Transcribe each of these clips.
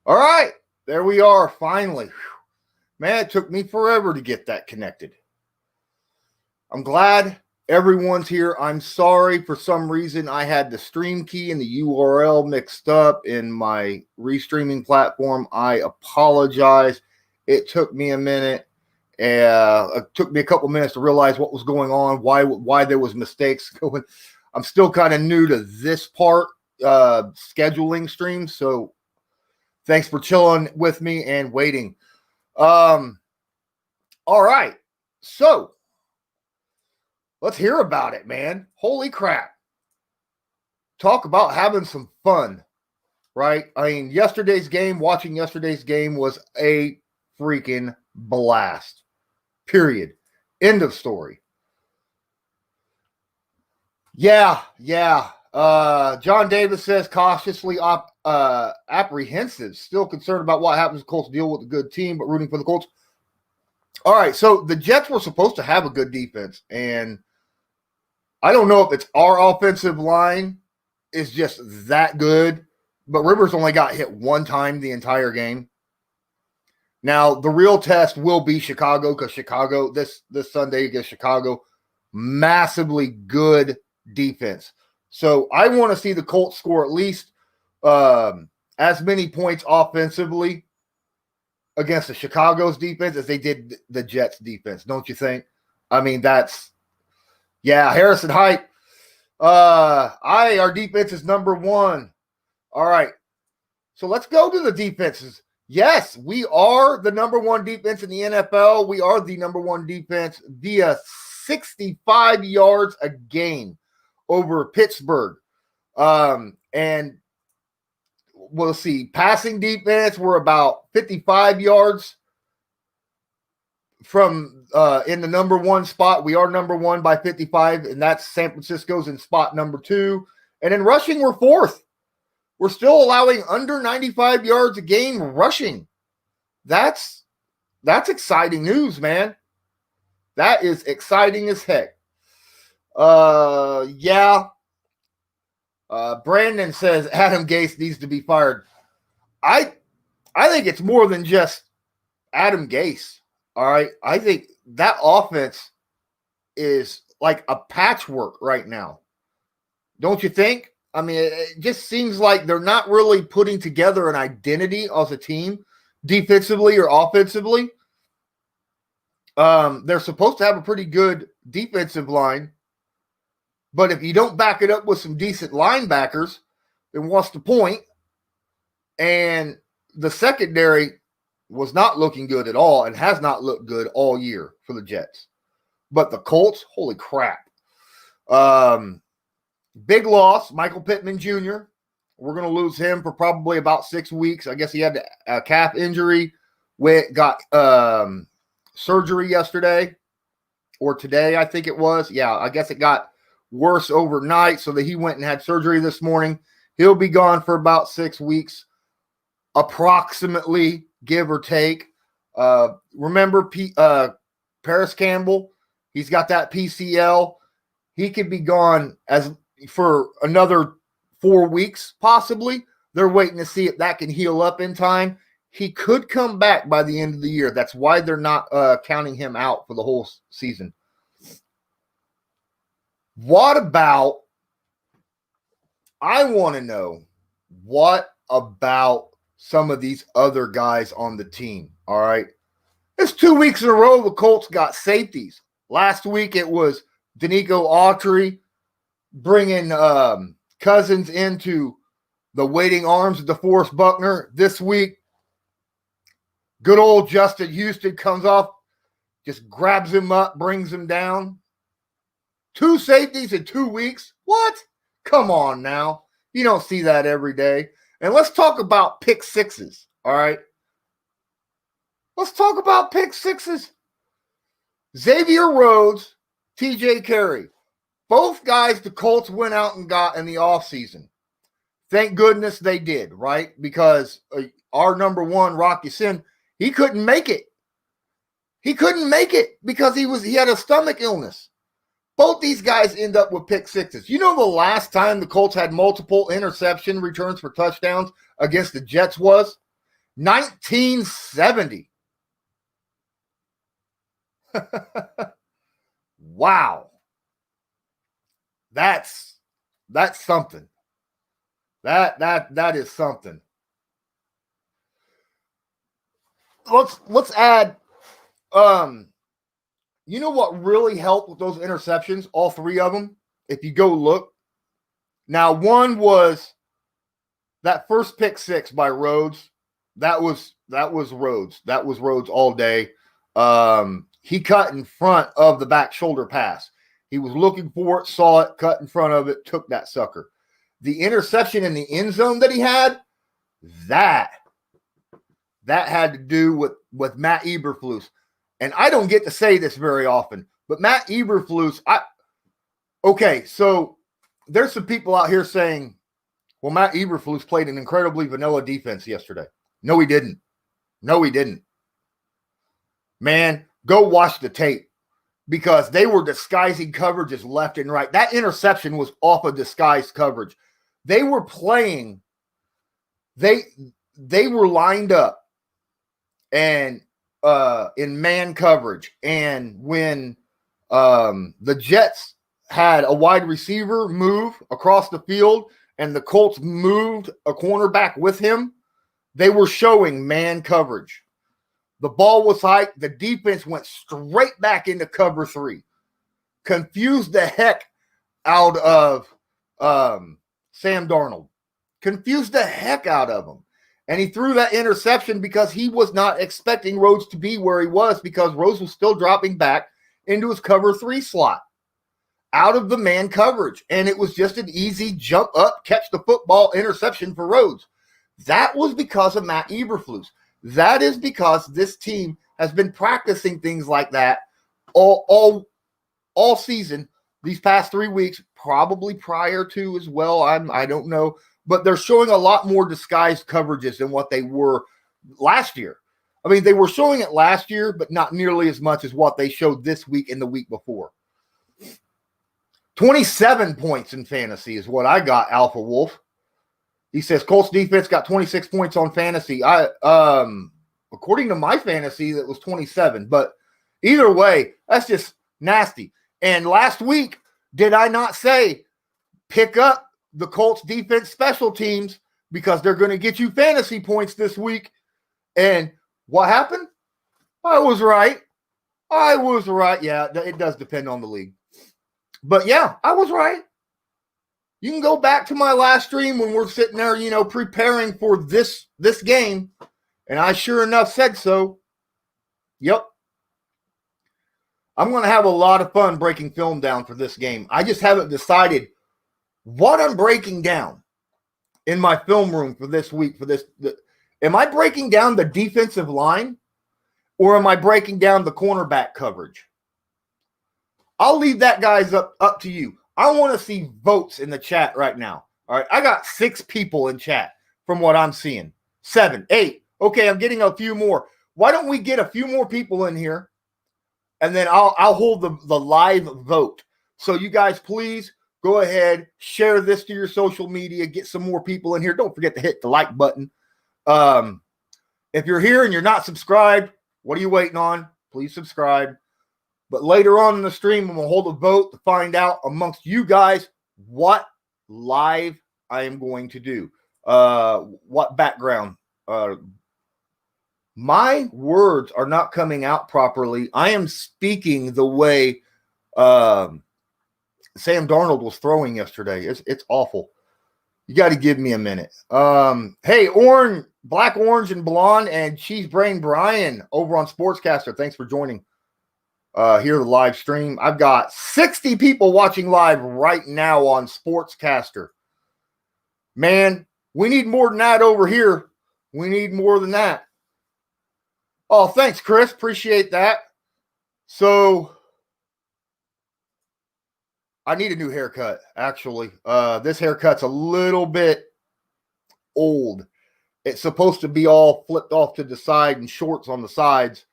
All right, there we are, finally. Man, it took me forever to get that connected. I'm glad everyone's here. I'm sorry, for some reason I had the stream key and the URL mixed up in my restreaming platform. I apologize. It took me a minute. It took me a couple minutes to realize what was going on, why there was mistakes going. I'm still kind of new to this part, scheduling streams, so thanks for chilling with me and waiting. All right, so let's hear about it, man. Holy crap. Talk about having some fun, right? I mean, watching yesterday's game was a freaking blast. Period. End of story. Yeah. John Davis says cautiously apprehensive, still concerned about what happens. The Colts deal with a good team, but rooting for the Colts. All right, so the Jets were supposed to have a good defense, and I don't know if it's our offensive line is just that good, but Rivers only got hit one time the entire game. Now, the real test will be Chicago, because Chicago, this Sunday against Chicago, massively good defense. So I want to see the Colts score at least as many points offensively against the Chicago's defense as they did the Jets' defense, don't you think? I mean, Harrison Hype. Our defense is number one. All right. So let's go to the defenses. Yes, we are the number one defense in the NFL. We are the number one defense via 65 yards a game over Pittsburgh. And we'll see. Passing defense, we're about 55 yards from in the number one spot. We are number one by 55, and that's San Francisco's in spot number 2. And in rushing, we're 4th. We're still allowing under 95 yards a game rushing. That's exciting news, man. That is exciting as heck. Brandon says Adam Gase needs to be fired. I think it's more than just Adam Gase. All right. I think that offense is like a patchwork right now. Don't you think? I mean, it just seems like they're not really putting together an identity as a team, defensively or offensively. They're supposed to have a pretty good defensive line, but if you don't back it up with some decent linebackers, then what's the point? And the secondary was not looking good at all and has not looked good all year for the Jets. But the Colts, holy crap. Big loss, Michael Pittman Jr. We're going to lose him for probably about 6 weeks. I guess he had a calf injury. Got surgery yesterday or today, I think it was. Yeah, I guess it got worse overnight, so that he went and had surgery this morning. He'll be gone for about 6 weeks, approximately, give or take. Remember Paris Campbell? He's got that PCL. He could be gone for another 4 weeks, possibly. They're waiting to see if that can heal up in time. He could come back by the end of the year. That's why they're not counting him out for the whole season. I want to know, what about some of these other guys on the team? All right. It's 2 weeks in a row the Colts got safeties. Last week it was Danico Autry bringing Cousins into the waiting arms of DeForest Buckner. This week, good old Justin Houston comes off, just grabs him up, brings him down. 2 safeties in 2 weeks? What? Come on now. You don't see that every day. And let's talk about pick sixes, all right? Let's talk about pick sixes. Xavier Rhodes, TJ Carey. Both guys the Colts went out and got in the offseason. Thank goodness they did, right? Because our number one, Rocky Sin, he couldn't make it. He couldn't make it because he had a stomach illness. Both these guys end up with pick sixes. You know the last time the Colts had multiple interception returns for touchdowns against the Jets was? 1970. Wow. That's something. That is something. Let's add you know what really helped with those interceptions, all three of them, if you go look. Now, one was that first pick six by Rhodes. That was Rhodes. That was Rhodes all day. He cut in front of the back shoulder pass. He was looking for it, saw it, cut in front of it, took that sucker. The interception in the end zone that he had, that had to do with Matt Eberflus. And I don't get to say this very often, but Matt Eberflus, okay, so there's some people out here saying, well, Matt Eberflus played an incredibly vanilla defense yesterday. No, he didn't. No, he didn't. Man, go watch the tape because they were disguising coverages left and right. That interception was off of disguised coverage. They were playing, they were lined up and in man coverage. And when the Jets had a wide receiver move across the field and the Colts moved a cornerback with him, they were showing man coverage. The ball was high. The defense went straight back into cover three. Confused the heck out of Sam Darnold. Confused the heck out of him. And he threw that interception because he was not expecting Rhodes to be where he was because Rhodes was still dropping back into his cover three slot out of the man coverage. And it was just an easy jump up, catch the football interception for Rhodes. That was because of Matt Eberflus. That is because this team has been practicing things like that all season, these past 3 weeks, probably prior to as well. I don't know. But they're showing a lot more disguised coverages than what they were last year. I mean, they were showing it last year, but not nearly as much as what they showed this week and the week before. 27 points in fantasy is what I got, Alpha Wolf. He says Colts defense got 26 points on fantasy. According to my fantasy, that was 27. But either way, that's just nasty. And last week, did I not say pick up the Colts defense special teams because they're going to get you fantasy points this week? And what happened? I was right. Yeah, it does depend on the league. But yeah, I was right. You can go back to my last stream when we're sitting there, preparing for this game. And I sure enough said so. Yep. I'm going to have a lot of fun breaking film down for this game. I just haven't decided what I'm breaking down in my film room for this week. Am I breaking down the defensive line or am I breaking down the cornerback coverage? I'll leave that, guys, up to you. I want to see votes in the chat right now. All right, I got 6 people in chat from what I'm seeing. 7, 8. Okay, I'm getting a few more. Why don't we get a few more people in here, and then I'll hold the live vote. So you guys, please go ahead, share this to your social media, get some more people in here. Don't forget to hit the like button. If you're here and you're not subscribed, what are you waiting on? Please subscribe. But later on in the stream, I'm going to hold a vote to find out amongst you guys what live I am going to do. What background. My words are not coming out properly. I am speaking the way Sam Darnold was throwing yesterday. It's awful. You got to give me a minute. Hey, Orange, Black Orange and Blonde and Cheese Brain Brian over on Sportscaster. Thanks for joining. Here the live stream. I've got 60 people watching live right now on Sportscaster. Man, we need more than that over here. We need more than that. Oh, thanks, Chris. Appreciate that. So I need a new haircut, actually. This haircut's a little bit old. It's supposed to be all flipped off to the side and shorts on the sides,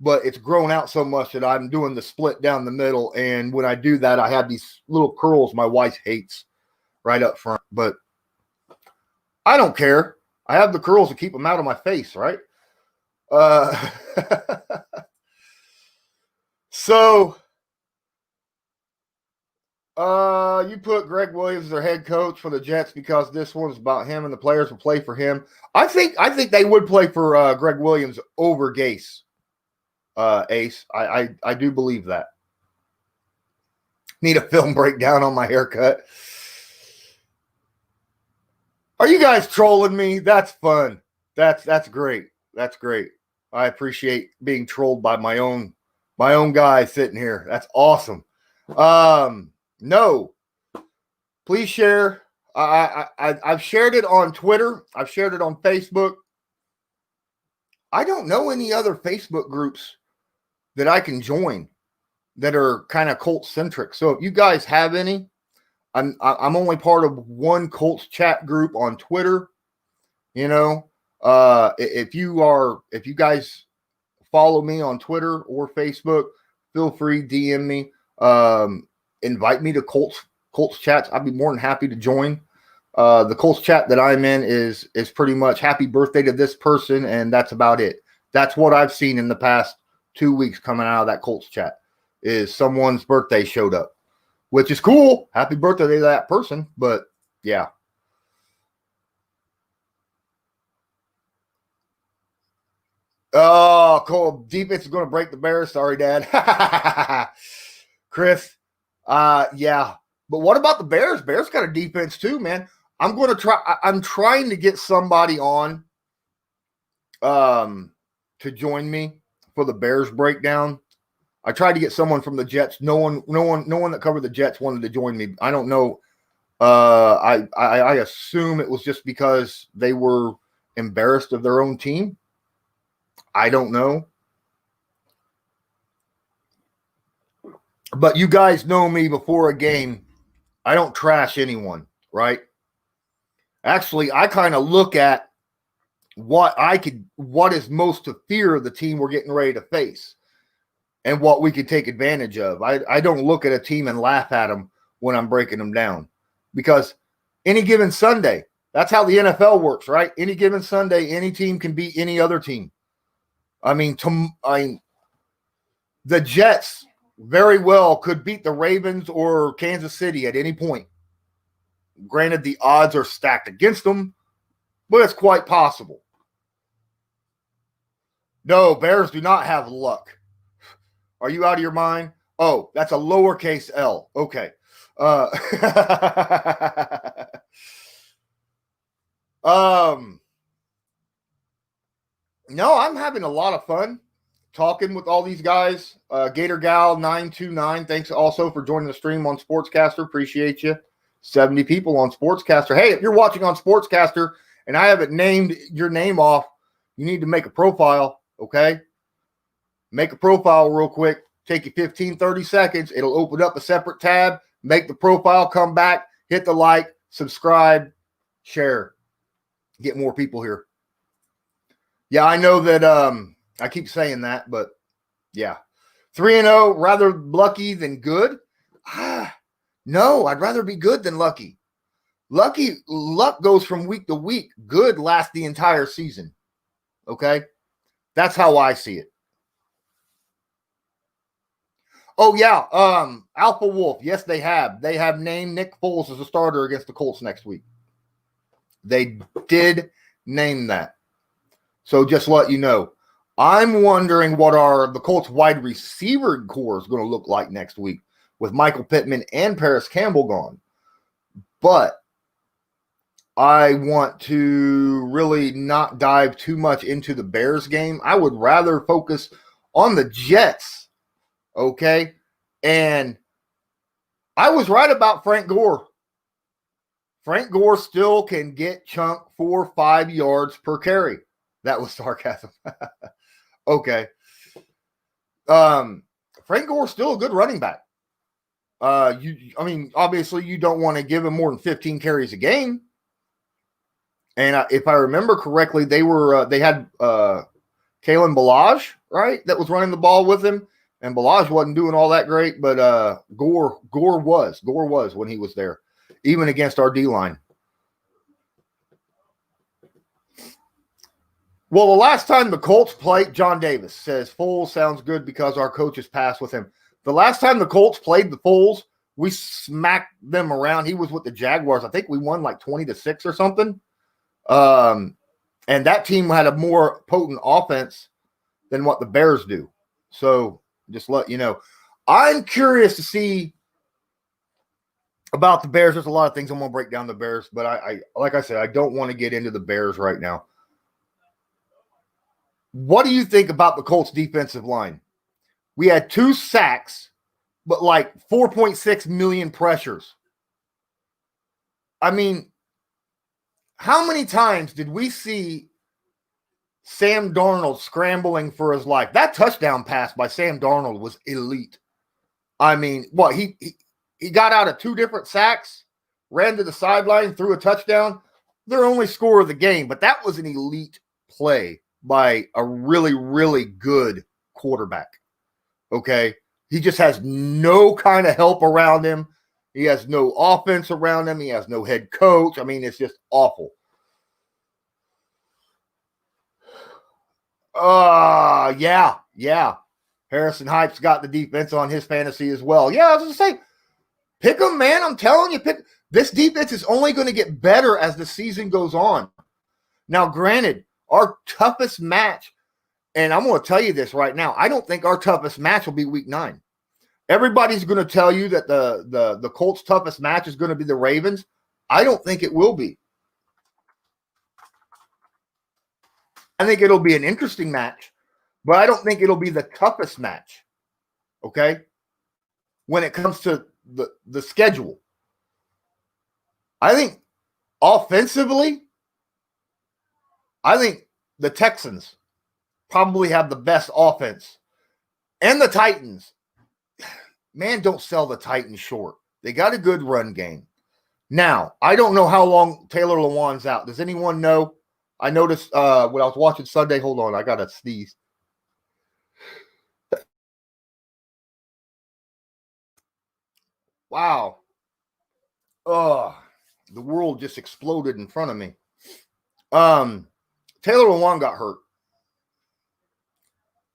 but it's grown out so much that I'm doing the split down the middle. And when I do that, I have these little curls my wife hates right up front. But I don't care. I have the curls to keep them out of my face, right? Uh, so, you put Greg Williams as their head coach for the Jets because this one's about him and the players will play for him. I think they would play for Greg Williams over Gase. Ace, I do believe that. Need a film breakdown on my haircut. Are you guys trolling me? That's fun. That's great. That's great. I appreciate being trolled by my own guy sitting here. That's awesome. No, please share. I've shared it on Twitter. I've shared it on Facebook. I don't know any other Facebook groups that I can join that are kind of Colts centric. So if you guys have any, I'm only part of one Colts chat group on Twitter. You know, if you guys follow me on Twitter or Facebook, feel free DM me. Invite me to Colts chats. I'd be more than happy to join. The Colts chat that I'm in is pretty much happy birthday to this person, and that's about it. That's what I've seen in the past 2 weeks coming out of that Colts chat is someone's birthday showed up, which is cool. Happy birthday to that person. But yeah. Oh, Cole, defense is going to break the Bears. Sorry, Dad. Chris. Yeah. But what about the Bears? Bears got a defense too, man. I'm trying to get somebody on to join me for the Bears breakdown. I tried to get someone from the Jets. No one that covered the Jets wanted to join me. I don't know. I assume it was just because they were embarrassed of their own team. I don't know. But you guys know me before a game. I don't trash anyone, right? Actually, I kind of look at what is most to fear of the team we're getting ready to face and what we could take advantage of. I don't look at a team and laugh at them when I'm breaking them down because any given Sunday, that's how the NFL works, right? Any given Sunday, any team can beat any other team. I mean, the Jets very well could beat the Ravens or Kansas City at any point. Granted, the odds are stacked against them, but it's quite possible. No, Bears do not have luck. Are you out of your mind? Oh, that's a lowercase L. Okay. No, I'm having a lot of fun talking with all these guys. Gator Gal 929, thanks also for joining the stream on Sportscaster. Appreciate you. 70 people on Sportscaster. Hey, if you're watching on Sportscaster and I haven't named your name off, you need to make a profile, okay? Make a profile real quick. Take you 15, 30 seconds. It'll open up a separate tab. Make the profile, come back, hit the like, subscribe, share. Get more people here. Yeah, I know that I keep saying that, but yeah. 3-0, rather lucky than good? No, I'd rather be good than lucky. Luck goes from week to week. Good lasts the entire season. Okay? That's how I see it. Oh, yeah. Alpha Wolf. Yes, they have. They have named Nick Foles as a starter against the Colts next week. They did name that. So just let you know. I'm wondering what the Colts wide receiver core is going to look like next week with Michael Pittman and Paris Campbell gone. But I want to really not dive too much into the Bears game. I would rather focus on the Jets. Okay? And I was right about Frank Gore. Frank Gore still can get chunked 4 or 5 yards per carry. That was sarcasm. Okay. Frank Gore's still a good running back. Obviously you don't want to give him more than 15 carries a game. And if I remember correctly, they had Kalen Ballage, right? That was running the ball with him. And Ballage wasn't doing all that great, but Gore was when he was there, even against our D-line. Well, the last time the Colts played, John Davis says, Foles sounds good because our coaches passed with him. The last time the Colts played the Foles, we smacked them around. He was with the Jaguars. I think we won like 20-6 or something. And that team had a more potent offense than what the Bears do. So just let you know. I'm curious to see about the Bears. There's a lot of things I'm going to break down the Bears, but I like I said, I don't want to get into the Bears right now. What do you think about the Colts defensive line? We had 2 sacks, but like 4.6 million pressures. I mean, how many times did we see Sam Darnold scrambling for his life? That touchdown pass by Sam Darnold was elite. I mean, what, he got out of 2 different sacks, ran to the sideline, threw a touchdown. Their only score of the game, but that was an elite play by a really, really good quarterback. Okay? He just has no kind of help around him. He has no offense around him. He has no head coach. I mean, it's just awful. Yeah. Harrison Hype's got the defense on his fantasy as well. Yeah, I was going to say, pick them, man. I'm telling you, this defense is only going to get better as the season goes on. Now, granted, our toughest match, and I'm going to tell you this right now, I don't think our toughest match will be week 9. Everybody's going to tell you that the Colts' toughest match is going to be the Ravens. I don't think it will be. I think it'll be an interesting match, but I don't think it'll be the toughest match, okay, when it comes to the schedule. I think offensively, I think the Texans probably have the best offense. And the Titans. Man, don't sell the Titans short. They got a good run game. Now, I don't know how long Taylor Lewan's out. Does anyone know? I noticed when I was watching Sunday. Hold on, I got to sneeze. Wow. The world just exploded in front of me. Taylor Lewan got hurt.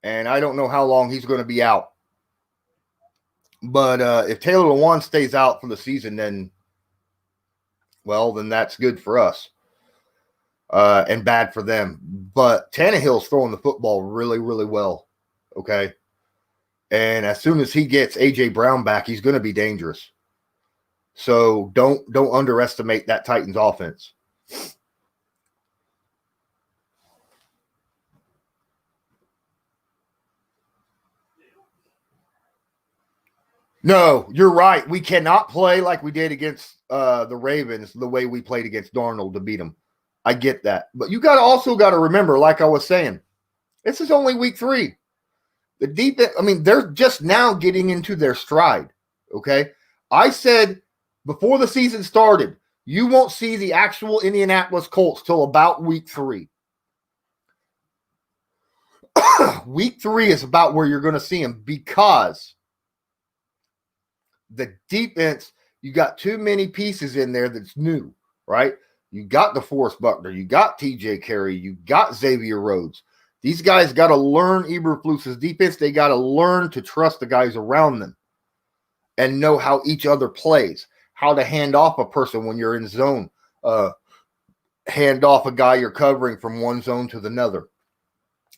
And I don't know how long he's going to be out. But if Taylor Lewan stays out for the season, then that's good for us. And bad for them. But Tannehill's throwing the football really, really well. Okay. And as soon as he gets A.J. Brown back, he's going to be dangerous. So don't underestimate that Titans offense. No, you're right. We cannot play like we did against the Ravens the way we played against Darnold to beat them. I get that. But you also got to remember, like I was saying, this is only week 3. The defense, I mean, they're just now getting into their stride, okay? I said before the season started, you won't see the actual Indianapolis Colts till about week 3. Week 3 is about where you're going to see them because the defense, you got too many pieces in there that's new, right? You got DeForest Buckner, you got TJ Carey, you got Xavier Rhodes. These guys got to learn Eberflus's defense. They got to learn to trust the guys around them and know how each other plays, how to hand off a person when you're in zone, hand off a guy you're covering from one zone to another.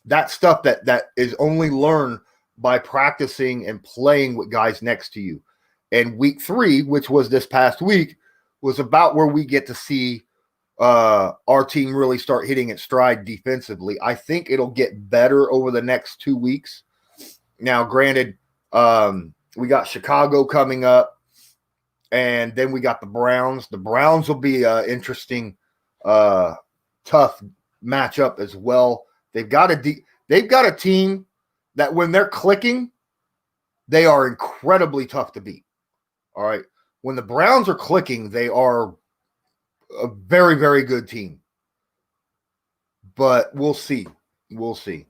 That stuff that is only learned by practicing and playing with guys next to you. And week 3, which was this past week, was about where we get to see our team really start hitting its stride defensively. I think it'll get better over the next 2 weeks. Now, granted, we got Chicago coming up, and then we got the Browns. The Browns will be an interesting, tough matchup as well. They've got a team that when they're clicking, they are incredibly tough to beat. All right. When the Browns are clicking, they are a very, very good team. But we'll see. We'll see.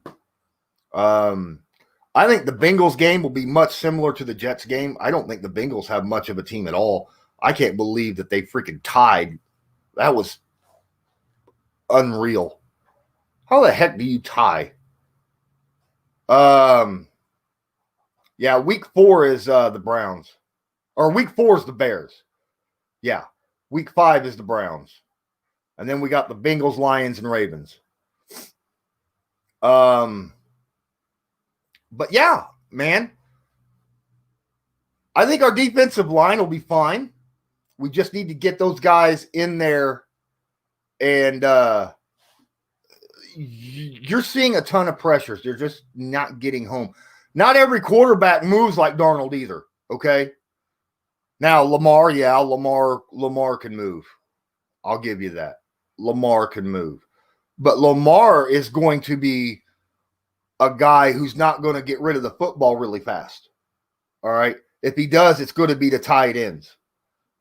I think the Bengals game will be much similar to the Jets game. I don't think the Bengals have much of a team at all. I can't believe that they freaking tied. That was unreal. How the heck do you tie? Yeah, week 4 is the Browns. Or week 4 is the Bears. Yeah. Week 5 is the Browns. And then we got the Bengals, Lions, and Ravens. But yeah, man. I think our defensive line will be fine. We just need to get those guys in there. And you're seeing a ton of pressures. They're just not getting home. Not every quarterback moves like Darnold either, okay? Now, Lamar can move. I'll give you that. Lamar can move. But Lamar is going to be a guy who's not going to get rid of the football really fast. All right? If he does, it's going to be the tight ends.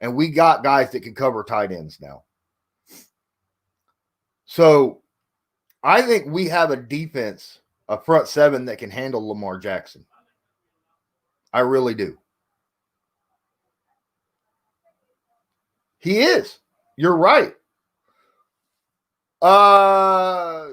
And we got guys that can cover tight ends now. So I think we have a defense, a front seven that can handle Lamar Jackson. I really do. He is. You're right. Jonte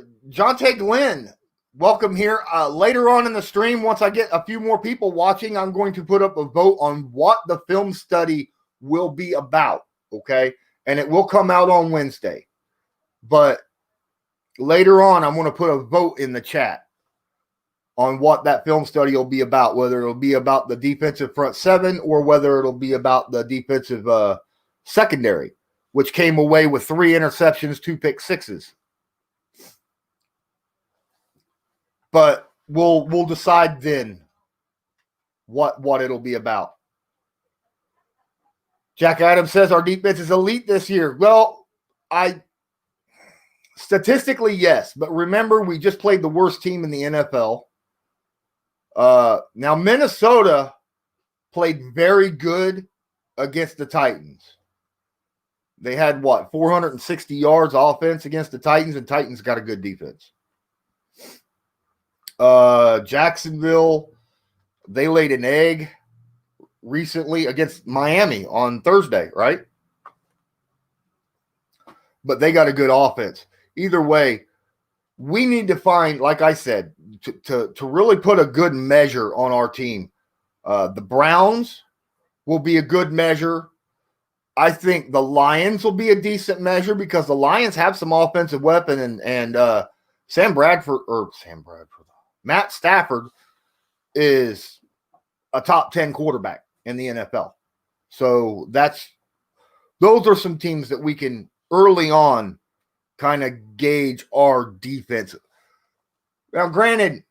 Glenn, welcome here. Later on in the stream, once I get a few more people watching, I'm going to put up a vote on what the film study will be about, okay? And it will come out on Wednesday. But later on, I'm going to put a vote in the chat on what that film study will be about, whether it'll be about the defensive front seven or whether it'll be about the defensive secondary, which came away with 3 interceptions, 2 pick sixes. But we'll decide then what it'll be about. Jack Adams says our defense is elite this year. Well, statistically, yes. But remember, we just played the worst team in the NFL. Now, Minnesota played very good against the Titans. They had, 460 yards offense against the Titans, and Titans got a good defense. Jacksonville, they laid an egg recently against Miami on Thursday, right? But they got a good offense. Either way, we need to find, like I said, to really put a good measure on our team. The Browns will be a good measure. I think the Lions will be a decent measure because the Lions have some offensive weapon and Matt Stafford is a top 10 quarterback in the NFL. So those are some teams that we can early on kind of gauge our defense. Now, granted,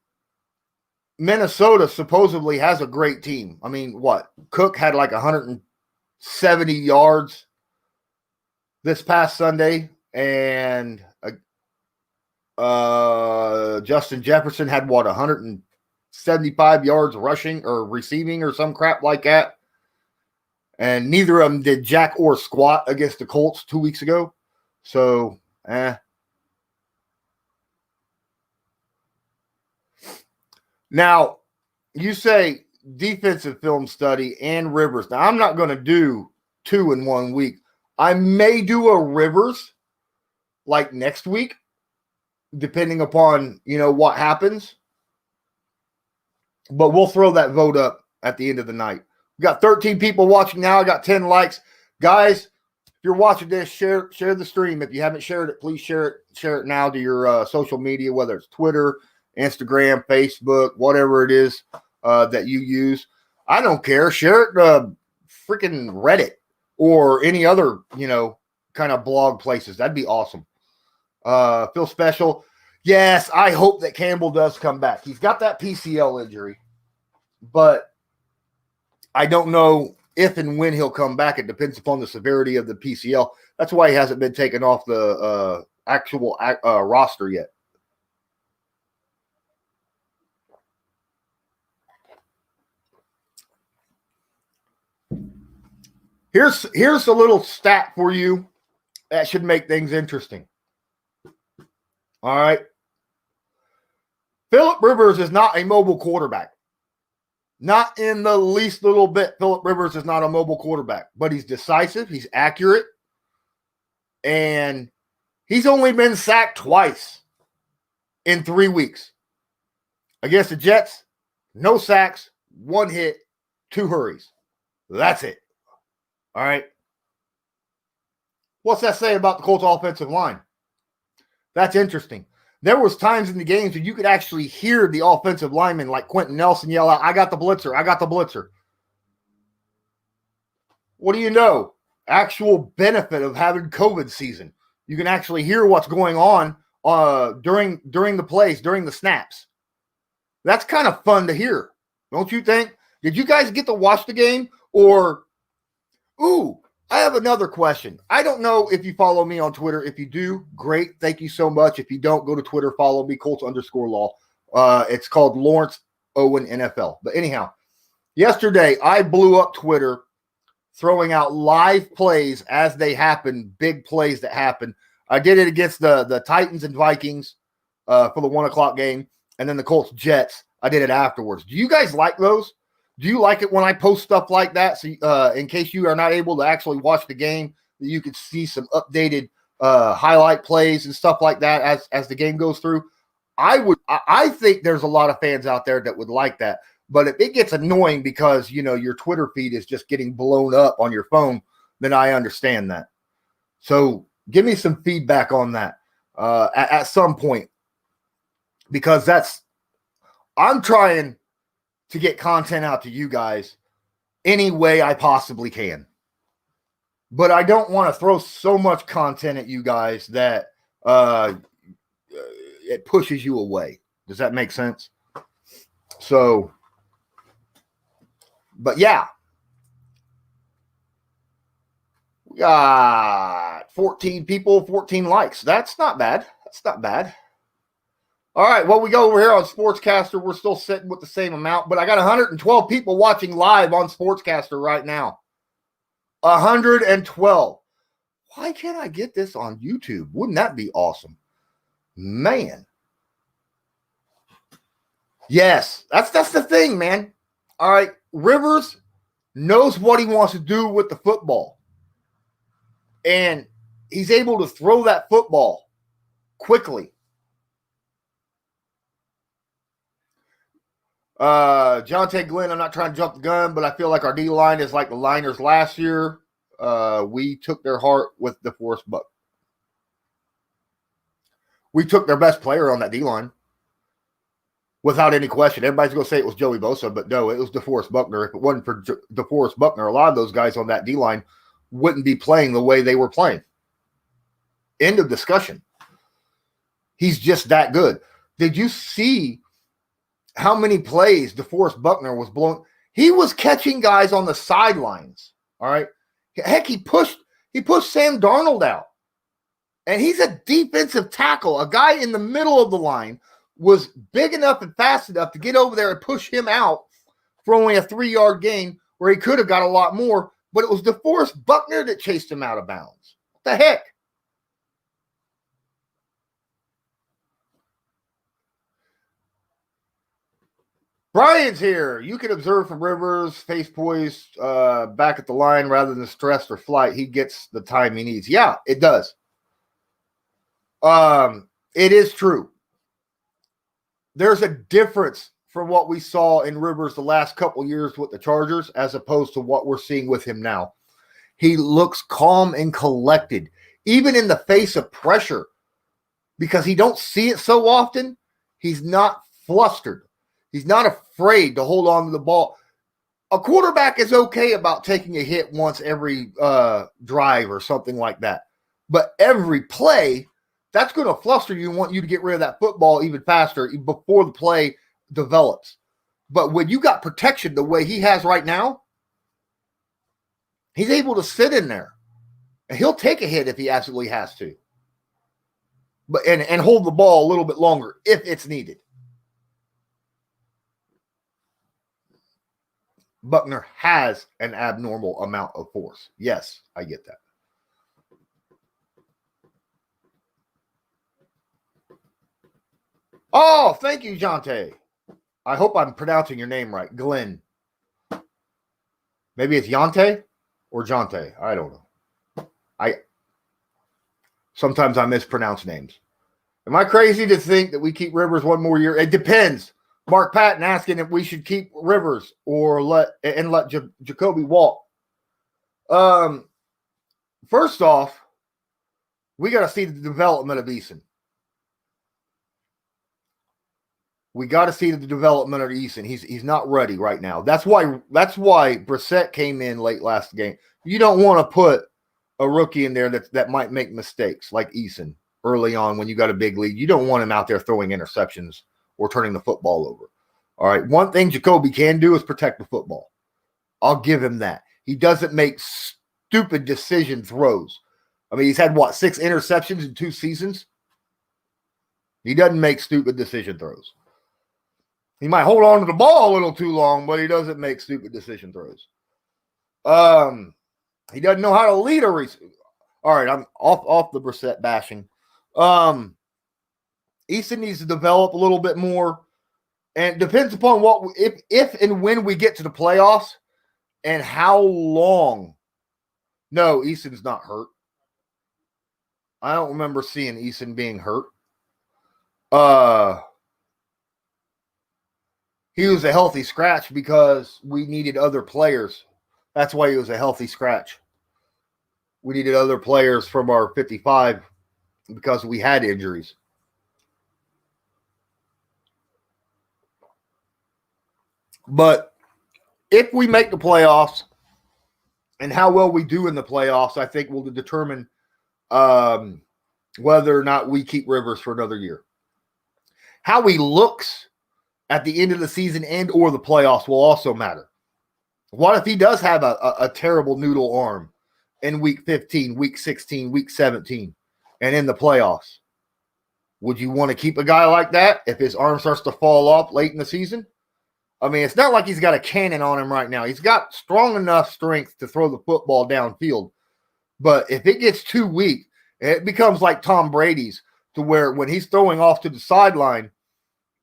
Minnesota supposedly has a great team. I mean, Cook had 170 yards this past Sunday, and Justin Jefferson had 175 yards rushing or receiving or some crap like that. And neither of them did jack or squat against the Colts 2 weeks ago. So, Now, you say defensive film study and Rivers. Now, I'm not going to do 2 in 1 week. I may do a Rivers next week, depending upon, what happens. But we'll throw that vote up at the end of the night. We got 13 people watching now. I got 10 likes. Guys, if you're watching this, share the stream. If you haven't shared it, please share it now to your social media, whether it's Twitter, Instagram, Facebook, whatever it is that you use. I don't care. Share it freaking Reddit or any other, kind of blog places. That'd be awesome. Feel special. Yes, I hope that Campbell does come back. He's got that PCL injury, but I don't know if and when he'll come back. It depends upon the severity of the PCL. That's why he hasn't been taken off the actual roster yet. Here's a little stat for you that should make things interesting. All right. Phillip Rivers is not a mobile quarterback. Not in the least little bit. Phillip Rivers is not a mobile quarterback, but he's decisive. He's accurate. And he's only been sacked twice. in 3 weeks. Against the Jets, no sacks, 1 hit, 2 hurries. That's it. All right. What's that say about the Colts offensive line? That's interesting. There was times in the games where you could actually hear the offensive lineman like Quentin Nelson yell out, I got the blitzer, I got the blitzer. What do you know? Actual benefit of having COVID season. You can actually hear what's going on during the plays, during the snaps. That's kind of fun to hear, don't you think? Did you guys get to watch the game? Or, I have another question. I don't know if you follow me on Twitter. If you do, great. Thank you so much. If you don't, go to Twitter, follow me, Colts_law. It's called Lawrence Owen NFL. But anyhow, yesterday I blew up Twitter throwing out live plays as they happen, big plays that happen. I did it against the Titans and Vikings for the 1 o'clock game, and then the Colts-Jets. I did it afterwards. Do you guys like those? Do you like it when I post stuff like that? So in case you are not able to actually watch the game, you could see some updated highlight plays and stuff like that as the game goes through. I think there's a lot of fans out there that would like that. But if it gets annoying because, your Twitter feed is just getting blown up on your phone, then I understand that. So give me some feedback on that at some point, because I'm trying to get content out to you guys any way I possibly can. But I don't want to throw so much content at you guys that it pushes you away. Does that make sense? So, but yeah. We got 14 people, 14 likes. That's not bad. That's not bad. All right, well, we go over here on Sportscaster. We're still sitting with the same amount, but I got 112 people watching live on Sportscaster right now. 112. Why can't I get this on YouTube? Wouldn't that be awesome? Man. Yes, that's the thing, man. All right, Rivers knows what he wants to do with the football. And he's able to throw that football quickly. Jonte Glenn, I'm not trying to jump the gun, but I feel like our D-line is like the Liners last year. We took their heart with DeForest Buckner. We took their best player on that D-line. Without any question. Everybody's going to say it was Joey Bosa, but no, it was DeForest Buckner. If it wasn't for DeForest Buckner, a lot of those guys on that D-line wouldn't be playing the way they were playing. End of discussion. He's just that good. Did you see how many plays DeForest Buckner was blowing? He was catching guys on the sidelines. All right. Heck, he pushed Sam Darnold out. And he's a defensive tackle. A guy in the middle of the line was big enough and fast enough to get over there and push him out for only a 3-yard gain where he could have got a lot more. But it was DeForest Buckner that chased him out of bounds. What the heck? Brian's here. You can observe from Rivers, face poised back at the line rather than stressed or flight. He gets the time he needs. Yeah, it does. It is true. There's a difference from what we saw in Rivers the last couple years with the Chargers as opposed to what we're seeing with him now. He looks calm and collected, even in the face of pressure, because he don't see it so often. He's not flustered. He's not afraid to hold on to the ball. A quarterback is okay about taking a hit once every drive or something like that. But every play, that's going to fluster you and want you to get rid of that football even faster before the play develops. But when you got protection the way he has right now, he's able to sit in there. And he'll take a hit if he absolutely has to. But and hold the ball a little bit longer if it's needed. Buckner has an abnormal amount of force. Yes, I get that. Oh, thank you, Jonte. I hope I'm pronouncing your name right. Glenn. Maybe it's Yonte or Jonte. I don't know. Sometimes I mispronounce names. Am I crazy to think that we keep Rivers one more year? It depends. Mark Patton asking if we should keep Rivers or let Jacoby walk. First off, we got to see the development of Eason. We got to see the development of Eason. He's not ready right now. That's why Brissett came in late last game. You don't want to put a rookie in there that might make mistakes like Eason early on when you got a big lead. You don't want him out there throwing interceptions or turning the football over. All right. One thing Jacoby can do is protect the football. I'll give him that. He doesn't make stupid decision throws. I mean, he's had, 6 interceptions in 2 seasons? He doesn't make stupid decision throws. He might hold on to the ball a little too long, but he doesn't make stupid decision throws. He doesn't know how to lead a receiver. All right, I'm off the Brissett bashing. Eason needs to develop a little bit more. And it depends upon if and when we get to the playoffs and how long. No, Eason's not hurt. I don't remember seeing Eason being hurt. He was a healthy scratch because we needed other players. That's why he was a healthy scratch. We needed other players from our 55 because we had injuries. But if we make the playoffs and how well we do in the playoffs, I think will determine whether or not we keep Rivers for another year. How he looks at the end of the season and or the playoffs will also matter. What if he does have a terrible noodle arm in week 15, week 16, week 17, and in the playoffs? Would you want to keep a guy like that if his arm starts to fall off late in the season? I mean, it's not like he's got a cannon on him right now. He's got strong enough strength to throw the football downfield. But if it gets too weak, it becomes like Tom Brady's, to where when he's throwing off to the sideline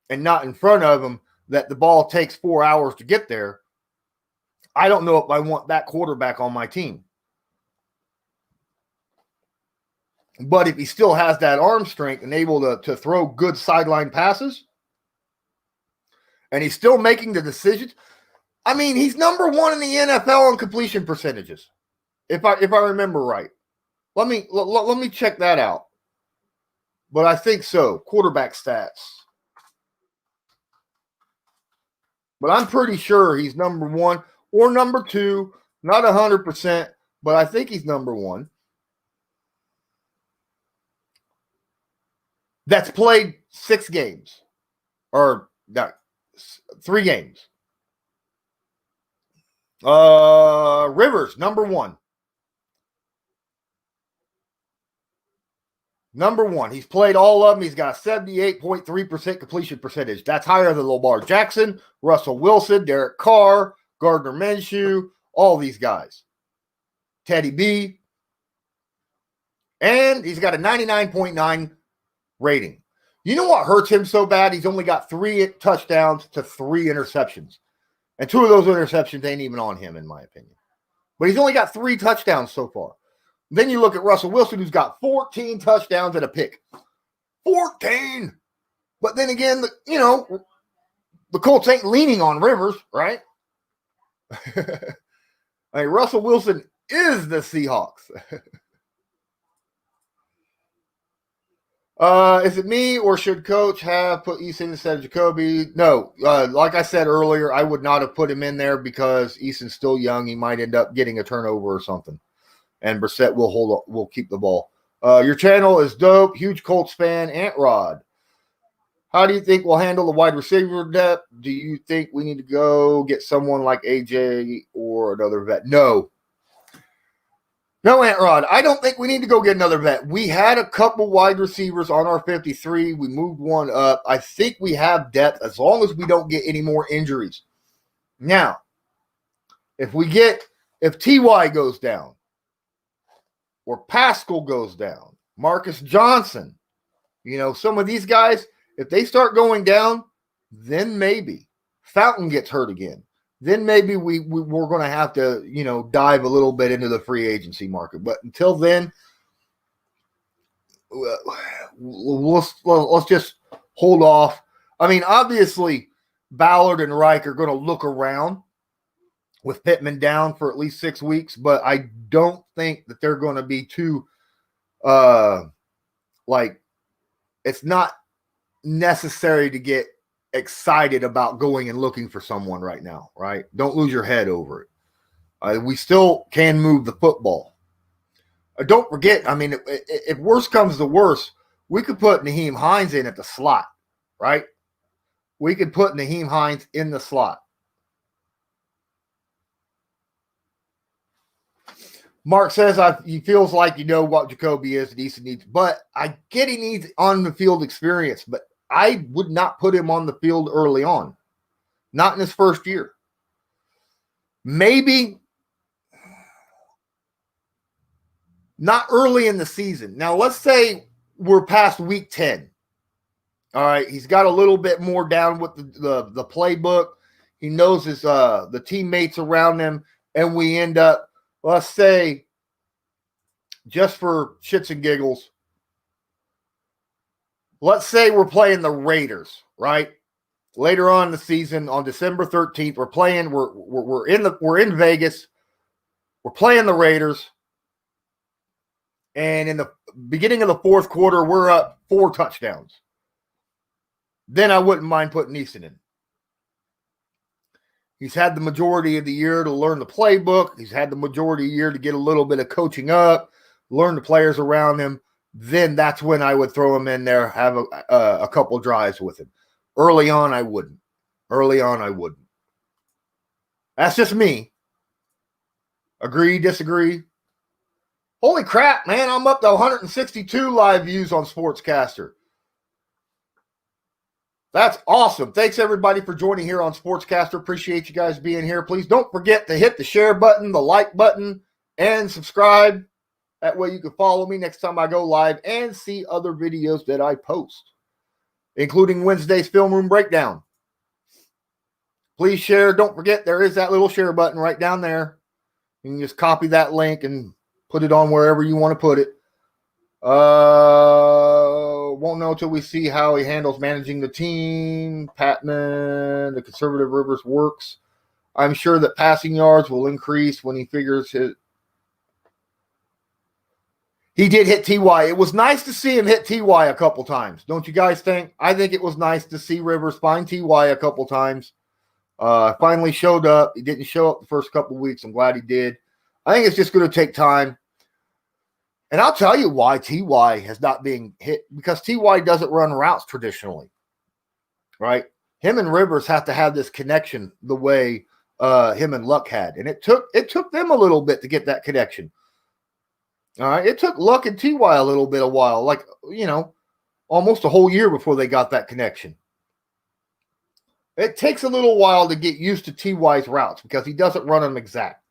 and not in front of him, that the ball takes 4 hours to get there. I don't know if I want that quarterback on my team. But if he still has that arm strength and able to throw good sideline passes, and he's still making the decisions, I mean, he's number 1 in the NFL on completion percentages, if I remember right. Let me check that out. But I think so. Quarterback stats. But I'm pretty sure he's number 1 or number 2. Not 100%, but I think he's number 1. That's played 6 games. Or 3 games. Rivers, number 1. Number 1. He's played all of them. He's got a 78.3% completion percentage. That's higher than Lamar Jackson, Russell Wilson, Derek Carr, Gardner Minshew, all these guys. Teddy B. And he's got a 99.9 rating. You know what hurts him so bad? He's only got 3 touchdowns to 3 interceptions. And 2 of those interceptions ain't even on him, in my opinion. But he's only got 3 touchdowns so far. Then you look at Russell Wilson, who's got 14 touchdowns and a pick. 14! But then again, the Colts ain't leaning on Rivers, right? I mean, Russell Wilson is the Seahawks. Is it me, or should Coach have put Eason instead of Jacoby? No. Like I said earlier, I would not have put him in there because Eason's still young. He might end up getting a turnover or something. And Brissett will keep the ball. Your channel is dope. Huge Colts fan. Ant Rod. How do you think we'll handle the wide receiver depth? Do you think we need to go get someone like AJ or another vet? No. No, Ant Rod. I don't think we need to go get another vet. We had a couple wide receivers on our 53. We moved one up. I think we have depth as long as we don't get any more injuries. Now, if TY goes down, or Pascal goes down, Marcus Johnson, some of these guys, if they start going down, then maybe Fountain gets hurt again. Then maybe we're going to have to, dive a little bit into the free agency market. But until then, let's just hold off. I mean, obviously, Ballard and Reich are going to look around with Pittman down for at least 6 weeks, but I don't think that they're going to be too, it's not necessary to get excited about going and looking for someone right now, right? Don't lose your head over it. We still can move the football. Don't forget, I mean, if worse comes to worse, we could put Nyheim Hines in at the slot, right? We could put Nyheim Hines in the slot. Mark says he feels like you know what Jacoby is. He needs, but I get he needs on the field experience, but I would not put him on the field early on, not in his first year. Maybe not early in the season. Now, let's say we're past week 10. All right, he's got a little bit more down with the playbook. He knows his the teammates around him, and we end up, let's say, just for shits and giggles, let's say we're playing the Raiders, right? Later on in the season, on December 13th, we're in Vegas. We're playing the Raiders. And in the beginning of the fourth quarter, we're up 4 touchdowns. Then I wouldn't mind putting Easton in. He's had the majority of the year to learn the playbook. He's had the majority of the year to get a little bit of coaching up, learn the players around him. Then that's when I would throw him in there, have a couple drives with him. Early on, I wouldn't. That's just me. Agree, disagree? Holy crap, man, I'm up to 162 live views on Sportscaster. That's awesome. Thanks, everybody, for joining here on Sportscaster. Appreciate you guys being here. Please don't forget to hit the share button, the like button, and subscribe. That way you can follow me next time I go live and see other videos that I post, including Wednesday's Film Room Breakdown. Please share. Don't forget, there is that little share button right down there. You can just copy that link and put it on wherever you want to put it. Won't know until we see how he handles managing the team. Patman, the conservative Rivers works. I'm sure that passing yards will increase when he figures his. He did hit T.Y. It was nice to see him hit T.Y. a couple times. Don't you guys think? I think it was nice to see Rivers find T.Y. a couple times. Finally showed up. He didn't show up the first couple weeks. I'm glad he did. I think it's just going to take time. And I'll tell you why T.Y. has not been hit, because T.Y. doesn't run routes traditionally, right? Him and Rivers have to have this connection the way him and Luck had. And it took them a little bit to get that connection. All right. It took Luck and T.Y. a little bit, a while, like, almost a whole year before they got that connection. It takes a little while to get used to T.Y.'s routes because he doesn't run them exact.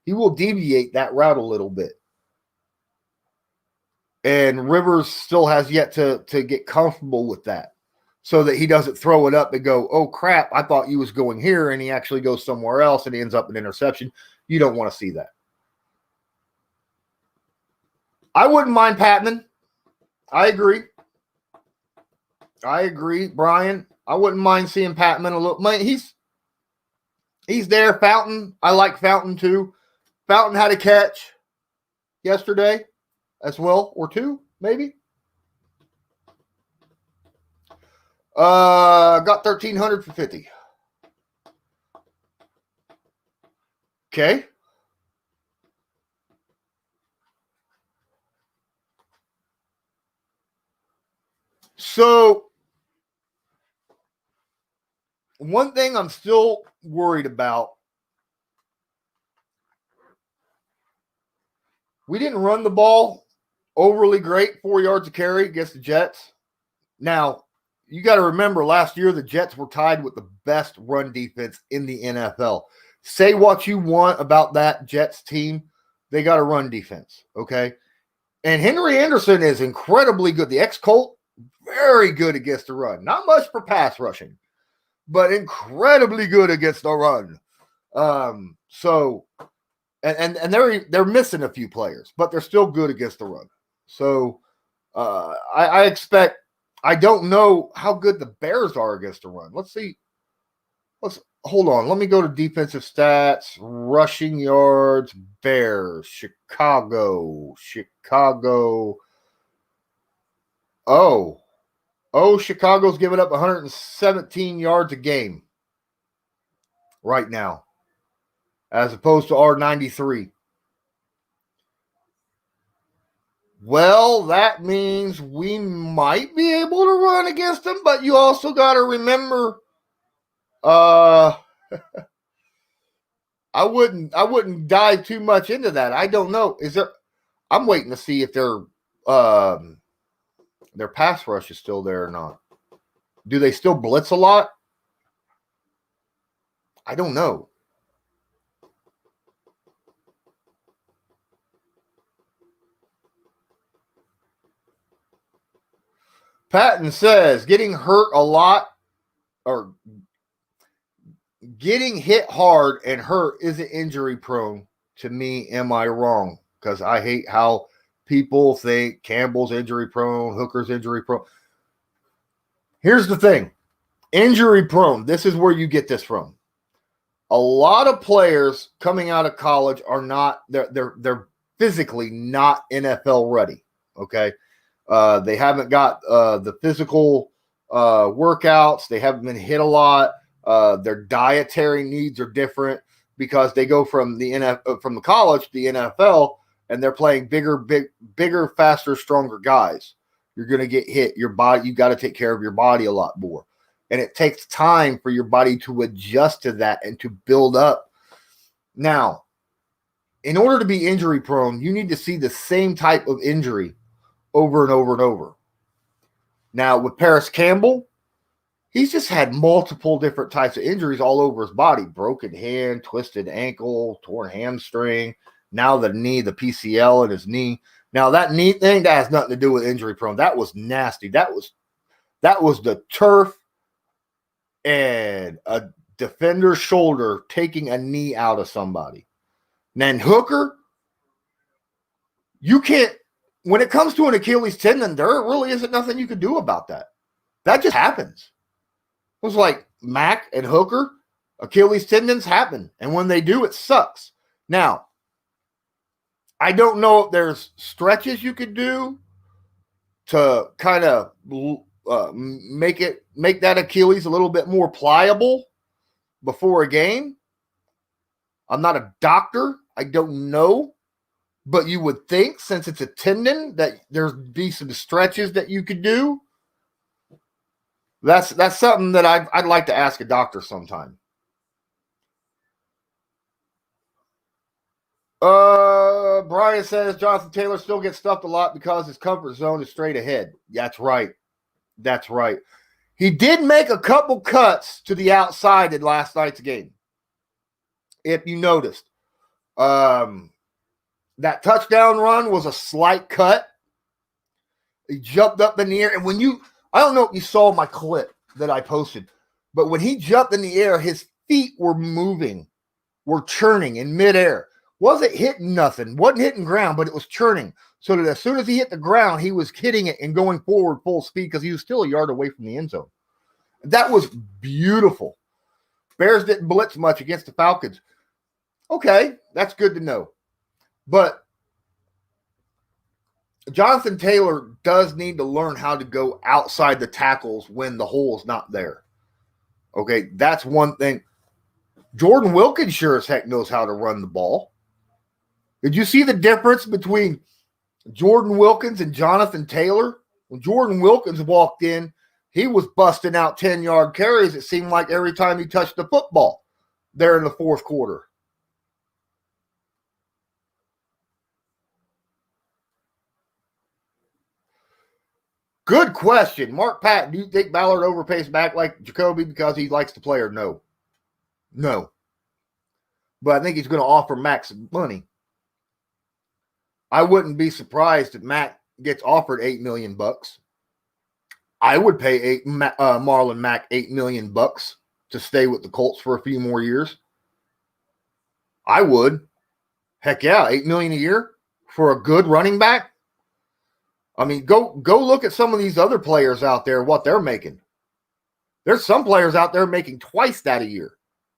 He will deviate that route a little bit. And Rivers still has yet to get comfortable with that so that he doesn't throw it up and go, oh, crap, I thought you was going here, and he actually goes somewhere else and he ends up an interception. You don't want to see that. I wouldn't mind Patman. I agree. Brian. I wouldn't mind seeing Patman a little. Man, he's there. Fountain. I like Fountain too. Fountain had a catch yesterday as well, or 2, maybe. Got 1,300 for 50. Okay. So, one thing I'm still worried about, we didn't run the ball overly great, 4 yards of carry against the Jets. Now, you got to remember last year the Jets were tied with the best run defense in the NFL. Say what you want about that Jets team, they got a run defense, okay? And Henry Anderson is incredibly good. The ex-Colt, very good against the run. Not much for pass rushing, but incredibly good against the run. So they're missing a few players, but they're still good against the run. So I expect. I don't know how good the Bears are against the run. Let's see. Let's hold on. Let me go to defensive stats. Rushing yards. Bears. Chicago. Oh, Chicago's giving up 117 yards a game right now, as opposed to our 93. Well, that means we might be able to run against them, but you also got to remember, I wouldn't dive too much into that. I don't know. I'm waiting to see if their pass rush is still there or not. Do they still blitz a lot? I don't know. Patton says getting hurt a lot or getting hit hard and hurt isn't injury prone. To me, am I wrong? Because I hate how people think Campbell's injury prone, Hooker's injury prone. Here's the thing. Injury prone. This is where you get this from. A lot of players coming out of college are not, they're physically not NFL ready. Okay. They haven't got the physical workouts. They haven't been hit a lot. Their dietary needs are different because they go from the college to the NFL, and they're playing bigger, faster, stronger guys. You're going to get hit. Your body, you got to take care of your body a lot more. And it takes time for your body to adjust to that and to build up. Now, in order to be injury prone, you need to see the same type of injury over and over and over. Now, with Paris Campbell, he's just had multiple different types of injuries all over his body. Broken hand, twisted ankle, torn hamstring. Now the knee, the PCL in his knee. Now that knee thing, that has nothing to do with injury prone. That was nasty. That was the turf and a defender's shoulder taking a knee out of somebody. And then Hooker, you can't, when it comes to an Achilles tendon, there really isn't nothing you can do about that. That just happens. It was like Mack and Hooker, Achilles tendons happen. And when they do, it sucks. Now, I don't know if there's stretches you could do to kind of make that Achilles a little bit more pliable before a game. I'm not a doctor. I don't know. But you would think, since it's a tendon, that there'd be some stretches that you could do. That's something that I'd like to ask a doctor sometime. Brian says Jonathan Taylor still gets stuffed a lot because his comfort zone is straight ahead. That's right. He did make a couple cuts to the outside in last night's game. If you noticed. That touchdown run was a slight cut. He jumped up in the air. And I don't know if you saw my clip that I posted, but when he jumped in the air, his feet were moving, were churning in midair. Wasn't hitting nothing, wasn't hitting ground, but it was churning. So that as soon as he hit the ground, he was hitting it and going forward full speed because he was still a yard away from the end zone. That was beautiful. Bears didn't blitz much against the Falcons. Okay, that's good to know. But Jonathan Taylor does need to learn how to go outside the tackles when the hole is not there. Okay, that's one thing. Jordan Wilkins sure as heck knows how to run the ball. Did you see the difference between Jordan Wilkins and Jonathan Taylor? When Jordan Wilkins walked in, he was busting out 10-yard carries, it seemed like, every time he touched the football there in the fourth quarter. Good question. Mark Patton, do you think Ballard overpays back like Jacoby because he likes to play or no? No. But I think he's going to offer Mack some money. I wouldn't be surprised if Mack gets offered $8 million. I would pay Marlon Mack $8 million to stay with the Colts for a few more years. I would. Heck yeah, $8 million a year for a good running back. I mean, go look at some of these other players out there, what they're making. There's some players out there making twice that a year.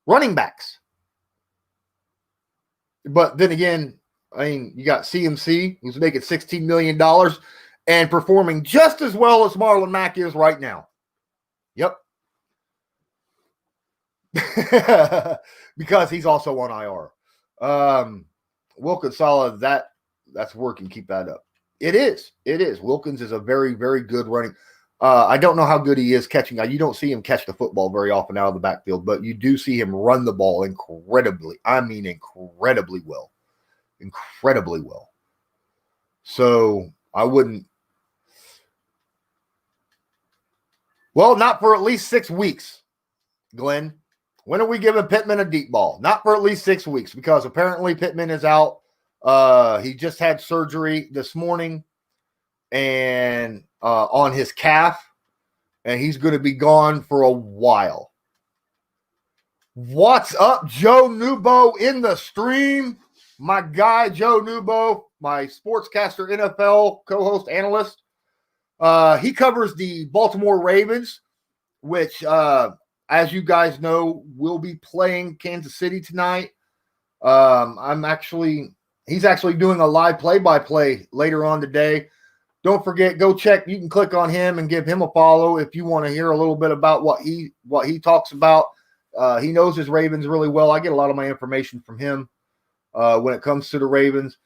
Running backs. But then again, I mean, you got CMC, who's making $16 million and performing just as well as Marlon Mack is right now. Yep. Because he's also on IR. Wilkins solid. That's working. Keep that up. It is. Wilkins is a very, very good running. I don't know how good he is catching. You don't see him catch the football very often out of the backfield, but you do see him run the ball incredibly. I mean, incredibly well. Incredibly well. So I wouldn't. Well, not for at least 6 weeks, Glenn. When are we giving Pittman a deep ball? Not for at least 6 weeks, because apparently Pittman is out. He just had surgery this morning and on his calf, and he's going to be gone for a while. What's up, Joe Nubo in the stream? My guy, Joe Nubo, my sportscaster, NFL co-host, analyst. He covers the Baltimore Ravens, which, as you guys know, will be playing Kansas City tonight. He's actually doing a live play-by-play later on today. Don't forget, go check. You can click on him and give him a follow if you want to hear a little bit about what he talks about. He knows his Ravens really well. I get a lot of my information from him when it comes to the Ravens.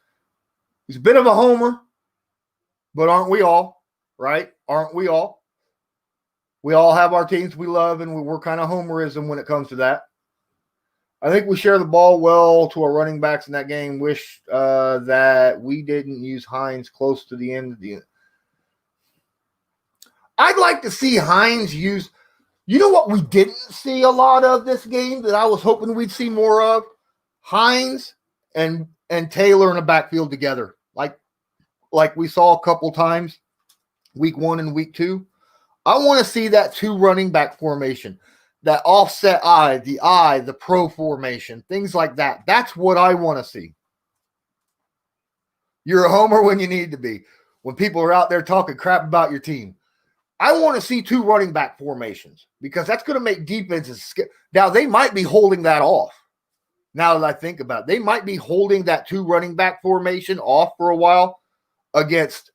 He's a bit of a homer, but aren't we all? Right? Aren't we all? We all have our teams we love, and we're kind of homerism when it comes to that. I think we share the ball well to our running backs in that game. Wish that we didn't use Hines close to the end of the. I'd like to see Hines use. You know what we didn't see a lot of this game that I was hoping we'd see more of? Hines and Taylor in the backfield together, like we saw a couple times, week 1 and week 2. I want to see that 2 running back formation. That offset the pro formation, things like that. That's what I want to see. You're a homer when you need to be. When people are out there talking crap about your team. I want to see 2 running back formations because that's going to make defenses. Now, they might be holding that off. Now that I think about it, they might be holding that 2 running back formation off for a while against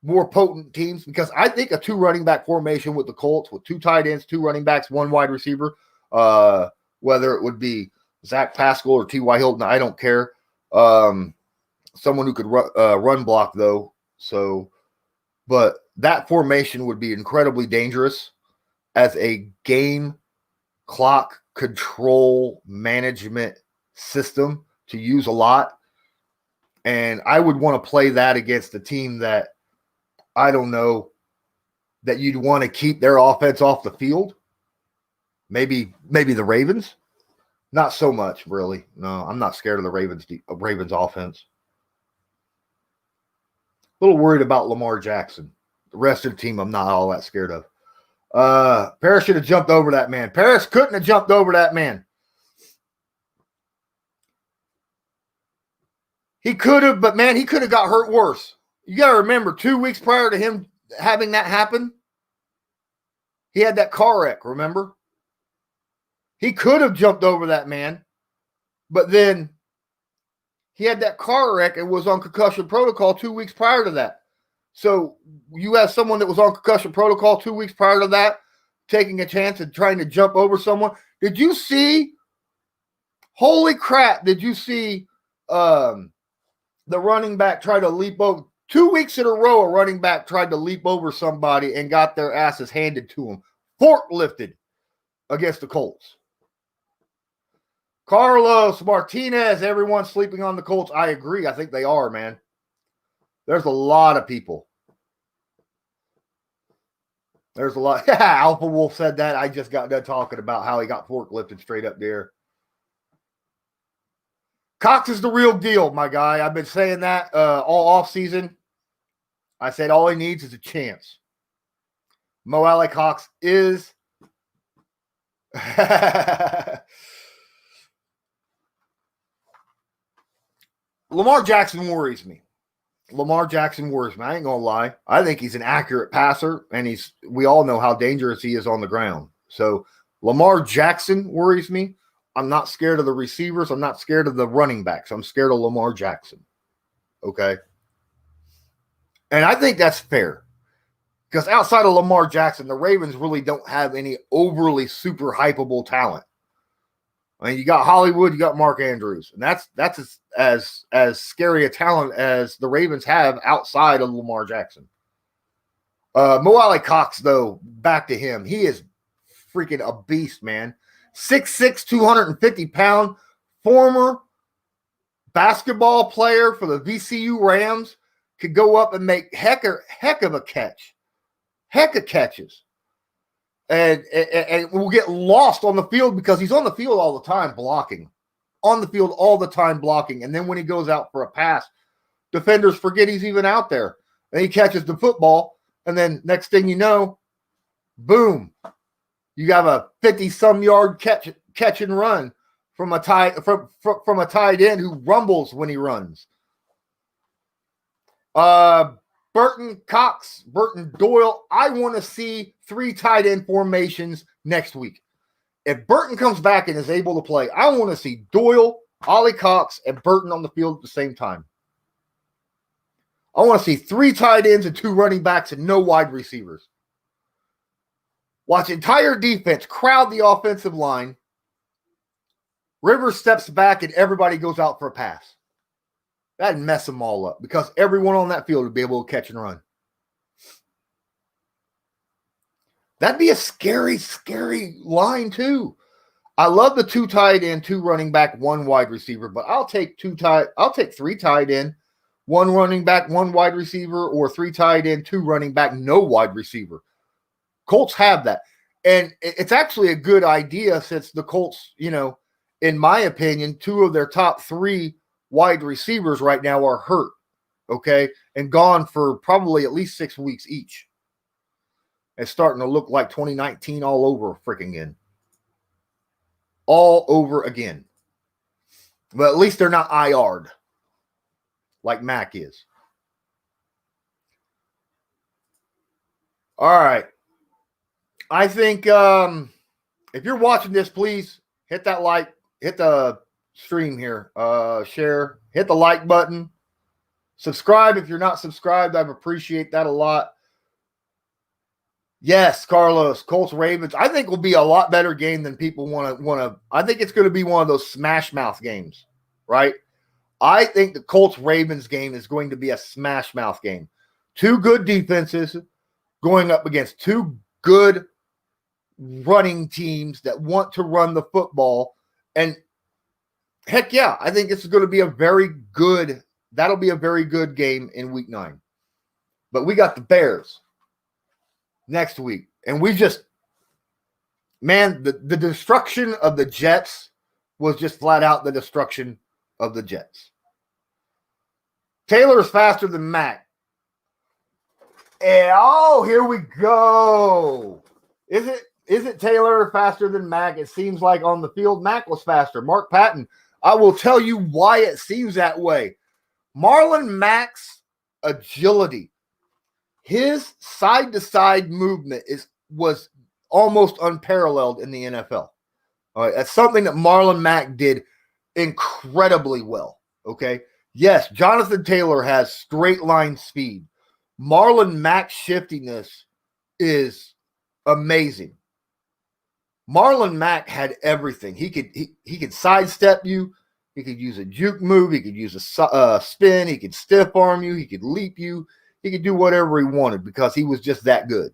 more potent teams, because I think a 2 running back formation with the Colts with 2 tight ends, 2 running backs, 1 wide receiver, whether it would be Zach Pascal or T.Y. Hilton, I don't care. Someone who could run block though. So, but that formation would be incredibly dangerous as a game clock control management system to use a lot. And I would want to play that against a team that, I don't know, that you'd want to keep their offense off the field. Maybe the Ravens. Not so much, really. No, I'm not scared of the Ravens offense. A little worried about Lamar Jackson. The rest of the team I'm not all that scared of. Paris should have jumped over that man. Paris couldn't have jumped over that man. He could have, but man, he could have got hurt worse. You got to remember, 2 weeks prior to him having that happen, he had that car wreck, remember? He could have jumped over that man, but then he had that car wreck and was on concussion protocol 2 weeks prior to that. So you have someone that was on concussion protocol 2 weeks prior to that, taking a chance and trying to jump over someone. Did you see? Holy crap. Did you see the running back try to leap over? 2 weeks in a row, a running back tried to leap over somebody and got their asses handed to him. Forklifted against the Colts. Carlos Martinez, everyone's sleeping on the Colts. I agree. I think they are, man. There's a lot of people. There's a lot. Alpha Wolf said that. I just got done talking about how he got forklifted straight up there. Cox is the real deal, my guy. I've been saying that all off season. I said all he needs is a chance. Mo Alley Cox is Lamar Jackson worries me. Lamar Jackson worries me. I ain't gonna lie. I think he's an accurate passer, and we all know how dangerous he is on the ground. So Lamar Jackson worries me. I'm not scared of the receivers. I'm not scared of the running backs. I'm scared of Lamar Jackson. Okay. And I think that's fair. Because outside of Lamar Jackson, the Ravens really don't have any overly super hypeable talent. I mean, you got Hollywood, you got Mark Andrews, and that's as scary a talent as the Ravens have outside of Lamar Jackson. Mo Alley-Cox, though, back to him. He is freaking a beast, man. 6'6", 250-pound, former basketball player for the VCU Rams, could go up and make heck of a catch. Heck of catches. And will get lost on the field because he's on the field all the time blocking. On the field all the time blocking. And then when he goes out for a pass, defenders forget he's even out there. And he catches the football, and then next thing you know, boom, you have a 50-some yard catch and run from a tight end who rumbles when he runs. Burton Cox, Burton Doyle. I want to see 3 tight end formations next week. If Burton comes back and is able to play, I want to see Doyle, Ollie Cox, and Burton on the field at the same time. I want to see 3 tight ends and 2 running backs and no wide receivers. Watch entire defense crowd the offensive line. Rivers steps back and everybody goes out for a pass. That'd mess them all up because everyone on that field would be able to catch and run. That'd be a scary, scary line too. I love the 2 tight end, 2 running back, 1 wide receiver, but I'll take 3 tight end, 1 running back, 1 wide receiver, or 3 tight end, 2 running back, no wide receiver. Colts have that. And it's actually a good idea since the Colts, in my opinion, 2 of their top 3 wide receivers right now are hurt, okay, and gone for probably at least 6 weeks each. It's starting to look like 2019 all over freaking again. All over again. But at least they're not IR'd like Mack is. All right. I think if you're watching this, please hit that like, hit the stream here, share, hit the like button, subscribe if you're not subscribed. I appreciate that a lot. Yes, Carlos, Colts Ravens. I think will be a lot better game than people want to. I think it's going to be one of those smash mouth games, right? I think the Colts Ravens game is going to be a smash mouth game. 2 good defenses going up against 2 good running teams that want to run the football. And heck yeah, I think this is going to be that'll be a very good game in week 9. But we got the Bears next week. And we just, man, the destruction of the Jets was just flat out the destruction of the Jets. Taylor is faster than Mack. And, here we go. Is it Taylor faster than Mack? It seems like on the field, Mack was faster. Mark Patton, I will tell you why it seems that way. Marlon Mack's agility, his side-to-side movement was almost unparalleled in the NFL. All right, that's something that Marlon Mack did incredibly well. Okay, yes, Jonathan Taylor has straight line speed. Marlon Mack's shiftiness is amazing. Marlon Mack had everything. He could sidestep you. He could use a juke move. He could use a spin. He could stiff arm you. He could leap you. He could do whatever he wanted because he was just that good.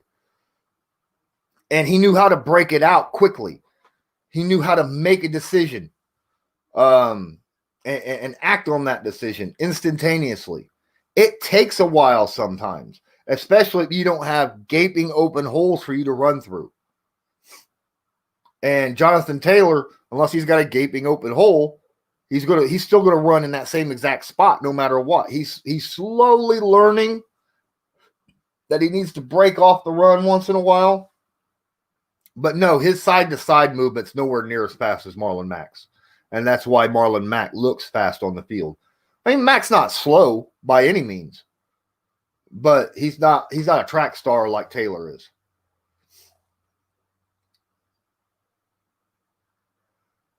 And he knew how to break it out quickly. He knew how to make a decision and act on that decision instantaneously. It takes a while sometimes, especially if you don't have gaping open holes for you to run through. And Jonathan Taylor, unless he's got a gaping open hole, he's still gonna run in that same exact spot no matter what. He's slowly learning that he needs to break off the run once in a while. But no, his side-to-side movement's nowhere near as fast as Marlon Mack's. And that's why Marlon Mack looks fast on the field. I mean, Mack's not slow by any means, but he's not a track star like Taylor is.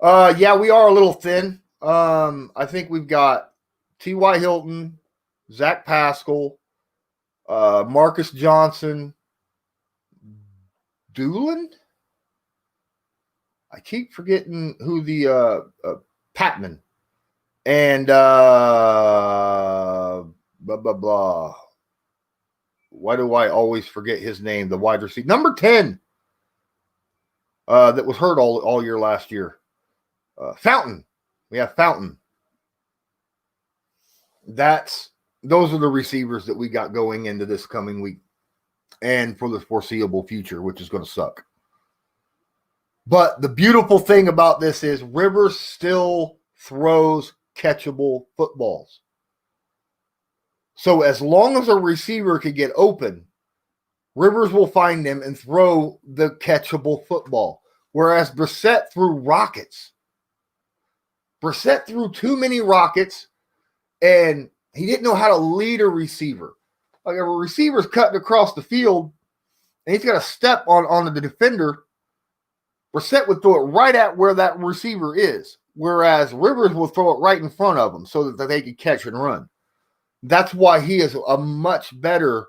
Yeah, we are a little thin. I think we've got T.Y. Hilton, Zach Pascal, Marcus Johnson, Doolin. I keep forgetting who the Patman and blah blah blah. Why do I always forget his name? The wide receiver, number 10, that was hurt all year last year. Fountain. We have Fountain. Those are the receivers that we got going into this coming week and for the foreseeable future, which is going to suck. But the beautiful thing about this is Rivers still throws catchable footballs. So as long as a receiver can get open, Rivers will find them and throw the catchable football. Whereas Brissett threw rockets. Brissett threw too many rockets, and he didn't know how to lead a receiver. Like if a receiver's cutting across the field, and he's got to step on the defender, Brissett would throw it right at where that receiver is, whereas Rivers will throw it right in front of him so that they can catch and run. That's why he is a much better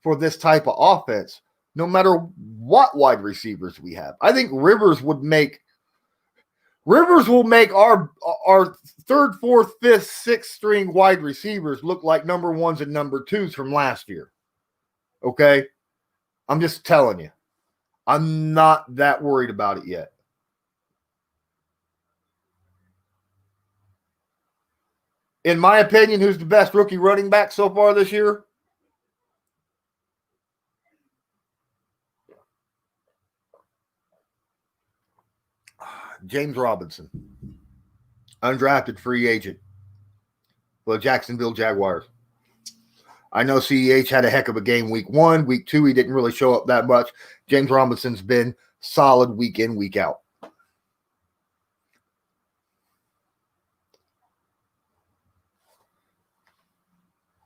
for this type of offense, no matter what wide receivers we have. I think Rivers will make our third, fourth, fifth, sixth string wide receivers look like number ones and number twos from last year. Okay? I'm just telling you. I'm not that worried about it yet. In my opinion, who's the best rookie running back so far this year? James Robinson, undrafted free agent for the Jacksonville Jaguars. I know CEH had a heck of a game week 1. Week 2, he didn't really show up that much. James Robinson's been solid week in, week out.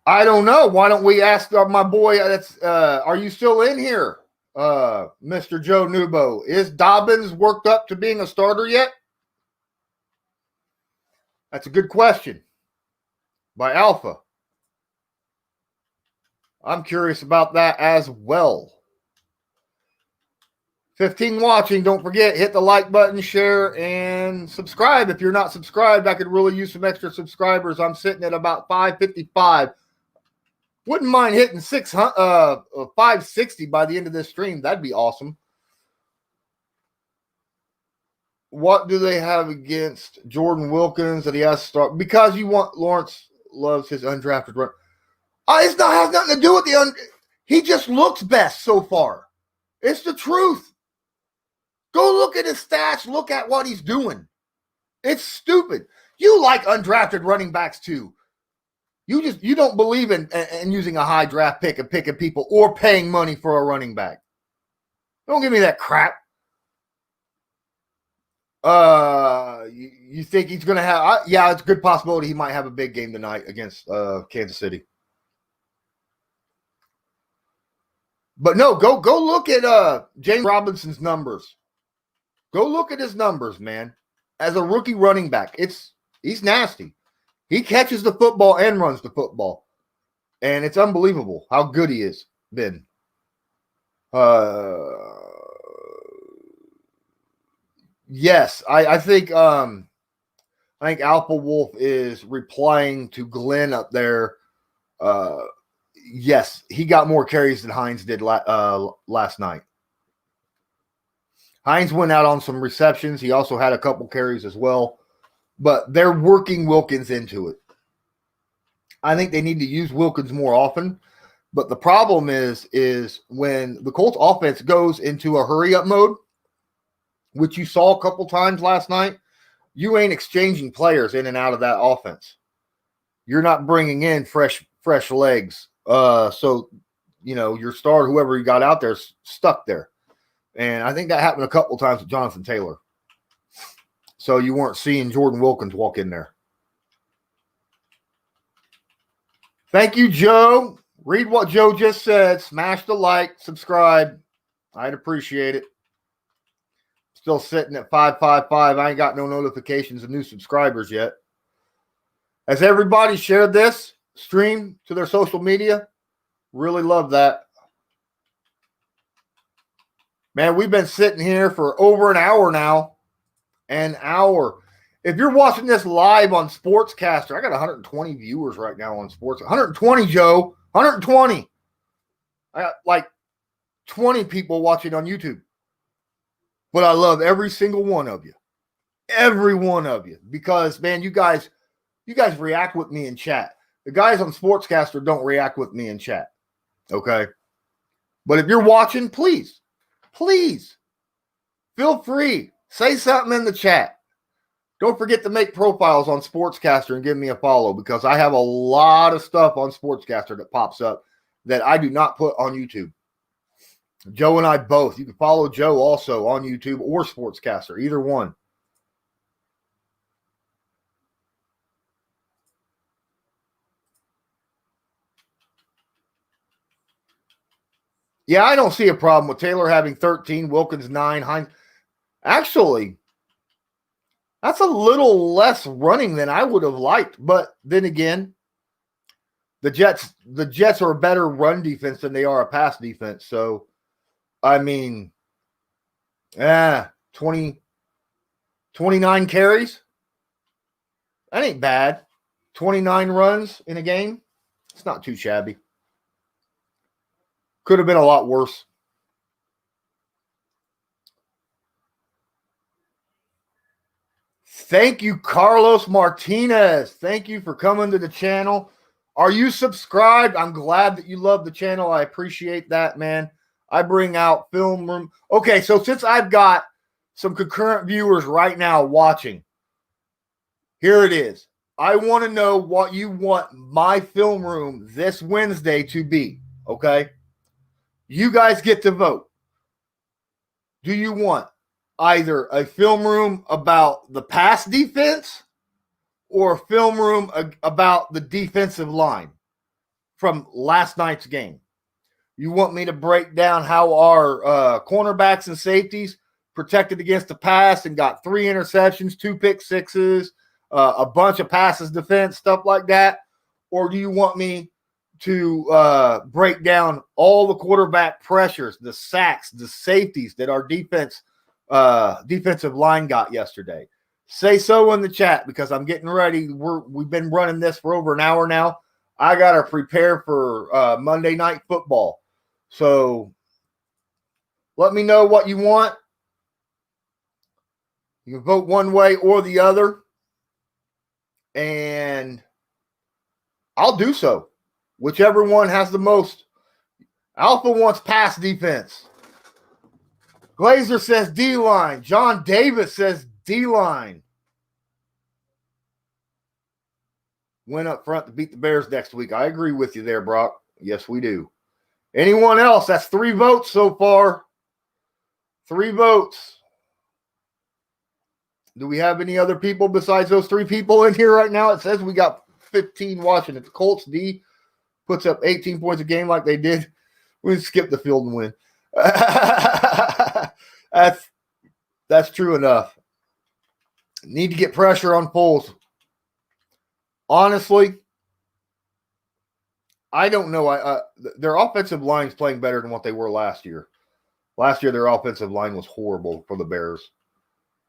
I don't know. Why don't we ask my boy, are you still in here, Mr. Joe Nubo? Is Dobbins worked up to being a starter yet? That's a good question. By Alpha. I'm curious about that as well. 15 watching. Don't forget, hit the like button, share, and subscribe. If you're not subscribed, I could really use some extra subscribers. I'm sitting at about 555. Wouldn't mind hitting 560 by the end of this stream. That'd be awesome. What do they have against Jordan Wilkins that he has to start? Because you want Lawrence loves his undrafted run. It has nothing to do with he just looks best so far. It's the truth. Go look at his stats. Look at what he's doing. It's stupid. You like undrafted running backs too. You don't believe in using a high draft pick and picking people or paying money for a running back. Don't give me that crap. You think he's going to have? Yeah, it's a good possibility he might have a big game tonight against Kansas City. But no, go look at James Robinson's numbers. Go look at his numbers, man. As a rookie running back, he's nasty. He catches the football and runs the football. And it's unbelievable how good he has been. Yes, I think Alpha Wolf is replying to Glenn up there. Yes, he got more carries than Hines did last night. Hines went out on some receptions. He also had a couple carries as well. But they're working Wilkins into it. I think they need to use Wilkins more often. But the problem is when the Colts offense goes into a hurry-up mode, which you saw a couple times last night, you ain't exchanging players in and out of that offense. You're not bringing in fresh legs. So, your star, whoever you got out there, is stuck there. And I think that happened a couple times with Jonathan Taylor. So you weren't seeing Jordan Wilkins walk in there. Thank you, Joe. Read what Joe just said. Smash the like, subscribe. I'd appreciate it. Still sitting at 555. I ain't got no notifications of new subscribers yet. Has everybody shared this stream to their social media? Really love that. Man, we've been sitting here for over an hour now. An hour. If you're watching this live on Sportscaster, I got 120 viewers right now on Sports. 120, Joe. 120. I got like 20 people watching on YouTube. But I love every single one of you. Every one of you. Because, man, you guys react with me in chat. The guys on Sportscaster don't react with me in chat. Okay? But if you're watching, please feel free. Say something in the chat. Don't forget to make profiles on Sportscaster and give me a follow, because I have a lot of stuff on Sportscaster that pops up that I do not put on YouTube. Joe and I both. You can follow Joe also on YouTube or Sportscaster, either one. Yeah, I don't see a problem with Taylor having 13, Wilkins 9, Hines. Actually, that's a little less running than I would have liked. But then again, the Jets are a better run defense than they are a pass defense. So, I mean, 29 carries. That ain't bad. 29 runs in a game. It's not too shabby. Could have been a lot worse. Thank you, Carlos Martinez. Thank you for coming to the channel. Are you subscribed? I'm glad that you love the channel. I appreciate that, man. I bring out film room. Okay, so since I've got some concurrent viewers right now watching, here it is. I want to know what you want my film room this Wednesday to be, okay? You guys get to vote. Do you want either a film room about the pass defense or a film room about the defensive line from last night's game? You want me to break down how our cornerbacks and safeties protected against the pass and got 3 interceptions, 2 pick sixes, a bunch of passes defense, stuff like that? Or do you want me to break down all the quarterback pressures, the sacks, the safeties that our defensive line got yesterday? Say so in the chat, because I'm getting ready. We've been running this for over an hour now. I got to prepare for Monday Night Football. So let me know what you want. You can vote one way or the other, and I'll do so. Whichever one has the most. Alpha wants pass defense. Glazer says D-line. John Davis says D-line. Went up front to beat the Bears next week. I agree with you there, Brock. Yes, we do. Anyone else? That's 3 votes so far. 3 votes. Do we have any other people besides those 3 people in here right now? It says we got 15 watching. If the Colts D puts up 18 points a game like they did, we can skip the field and win. That's true enough. Need to get pressure on Foles. Honestly, I don't know. Their offensive line's playing better than what they were last year. Last year, their offensive line was horrible for the Bears.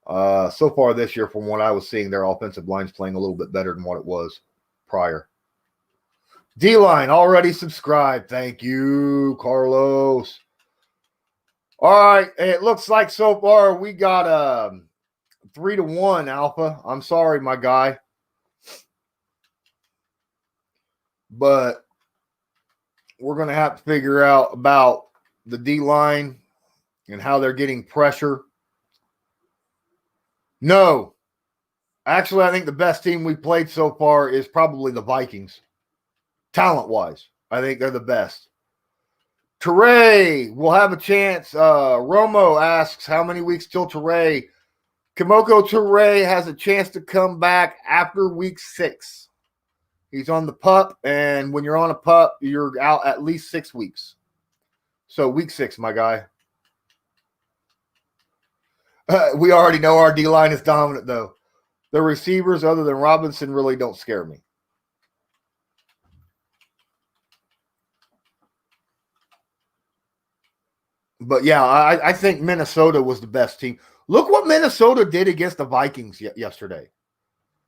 So far this year, from what I was seeing, their offensive line's playing a little bit better than what it was prior. D-line already subscribed. Thank you, Carlos. All right. It looks like so far we got 3-1, Alpha. I'm sorry, my guy. But we're going to have to figure out about the D-line and how they're getting pressure. No. Actually, I think the best team we played so far is probably the Vikings. Talent-wise, I think they're the best. Teray will have a chance. Romo asks, how many weeks till Teray? Kimoko Teray has a chance to come back after week 6. He's on the PUP, and when you're on a PUP, you're out at least 6 weeks. So week 6, my guy. We already know our D-line is dominant, though. The receivers, other than Robinson, really don't scare me. But, yeah, I think Minnesota was the best team. Look what Minnesota did against the Vikings yesterday.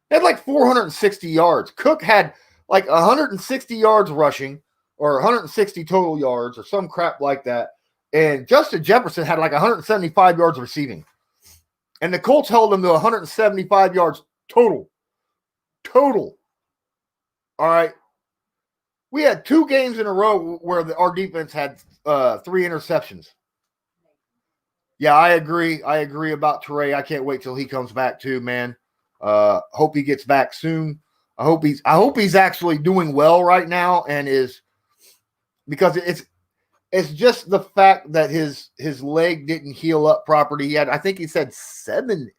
They had like 460 yards. Cook had like 160 yards rushing or 160 total yards or some crap like that. And Justin Jefferson had like 175 yards receiving. And the Colts held them to 175 yards total. Total. All right. We had 2 games in a row where our defense had 3 interceptions. Yeah, I agree. I agree about Teray. I can't wait till he comes back too, man. Hope he gets back soon. I hope he's actually doing well right now, and is, because it's just the fact that his leg didn't heal up properly. He had, I think he said 7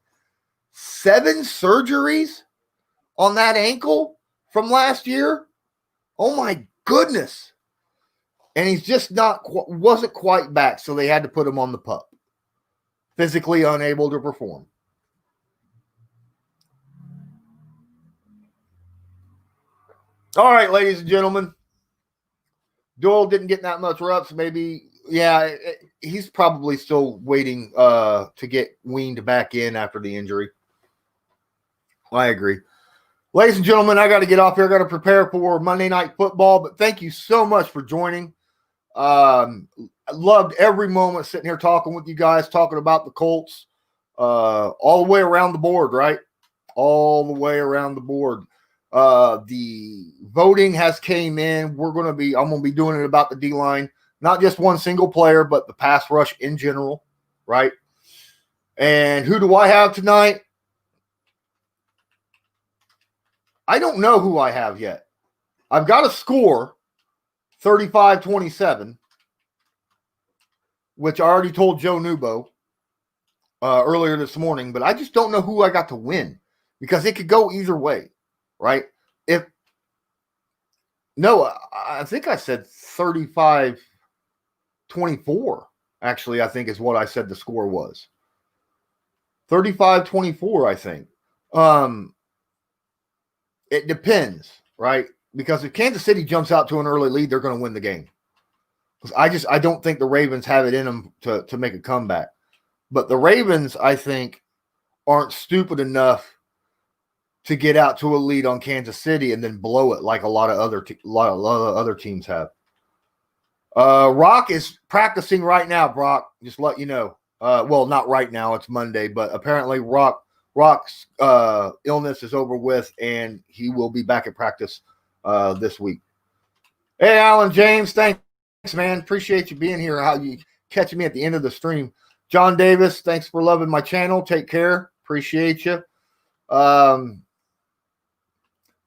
surgeries on that ankle from last year. Oh my goodness. And he's just wasn't quite back, so they had to put him on the PUP. Physically unable to perform. All right, ladies and gentlemen. Doyle didn't get that much reps. Maybe, yeah, he's probably still waiting to get weaned back in after the injury. I agree. Ladies and gentlemen, I got to get off here. I got to prepare for Monday Night Football, but thank you so much for joining. I loved every moment sitting here talking with you guys, talking about the Colts, all the way around the board, right? All the way around the board. The voting has came in. I'm going to be doing it about the D-line, not just one single player, but the pass rush in general, right? And who do I have tonight? I don't know who I have yet. I've got a score, 35-27, which I already told Joe Nubo earlier this morning, but I just don't know who I got to win, because it could go either way. Right? I think I said 35-24. Actually, I think is what I said the score was. 35-24, I think. It depends, right? Because if Kansas City jumps out to an early lead, they're going to win the game. I don't think the Ravens have it in them to make a comeback. But the Ravens, I think, aren't stupid enough to get out to a lead on Kansas City and then blow it like a lot of other teams have. Rock is practicing right now, Brock. Just let you know. Well, not right now. It's Monday, but apparently Rock's illness is over with, and he will be back at practice this week. Hey, Alan James, thanks, man. Appreciate you being here. How you catching me at the end of the stream. John Davis, thanks for loving my channel. Take care. Appreciate you.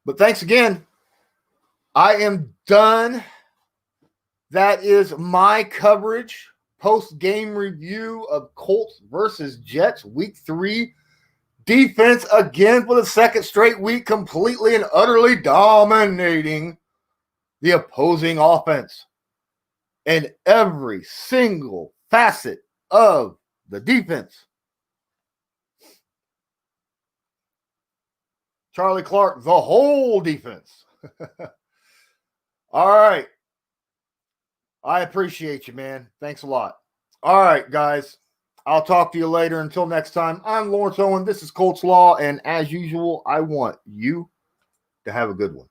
But thanks again. I am done. That is my coverage, post-game review of Colts versus Jets, Week 3. Defense again for the second straight week, completely and utterly dominating the opposing offense in every single facet of the defense. Charlie Clark, the whole defense. All right. I appreciate you, man. Thanks a lot. All right, guys. I'll talk to you later. Until next time, I'm Lawrence Owen. This is Colts Law. And as usual, I want you to have a good one.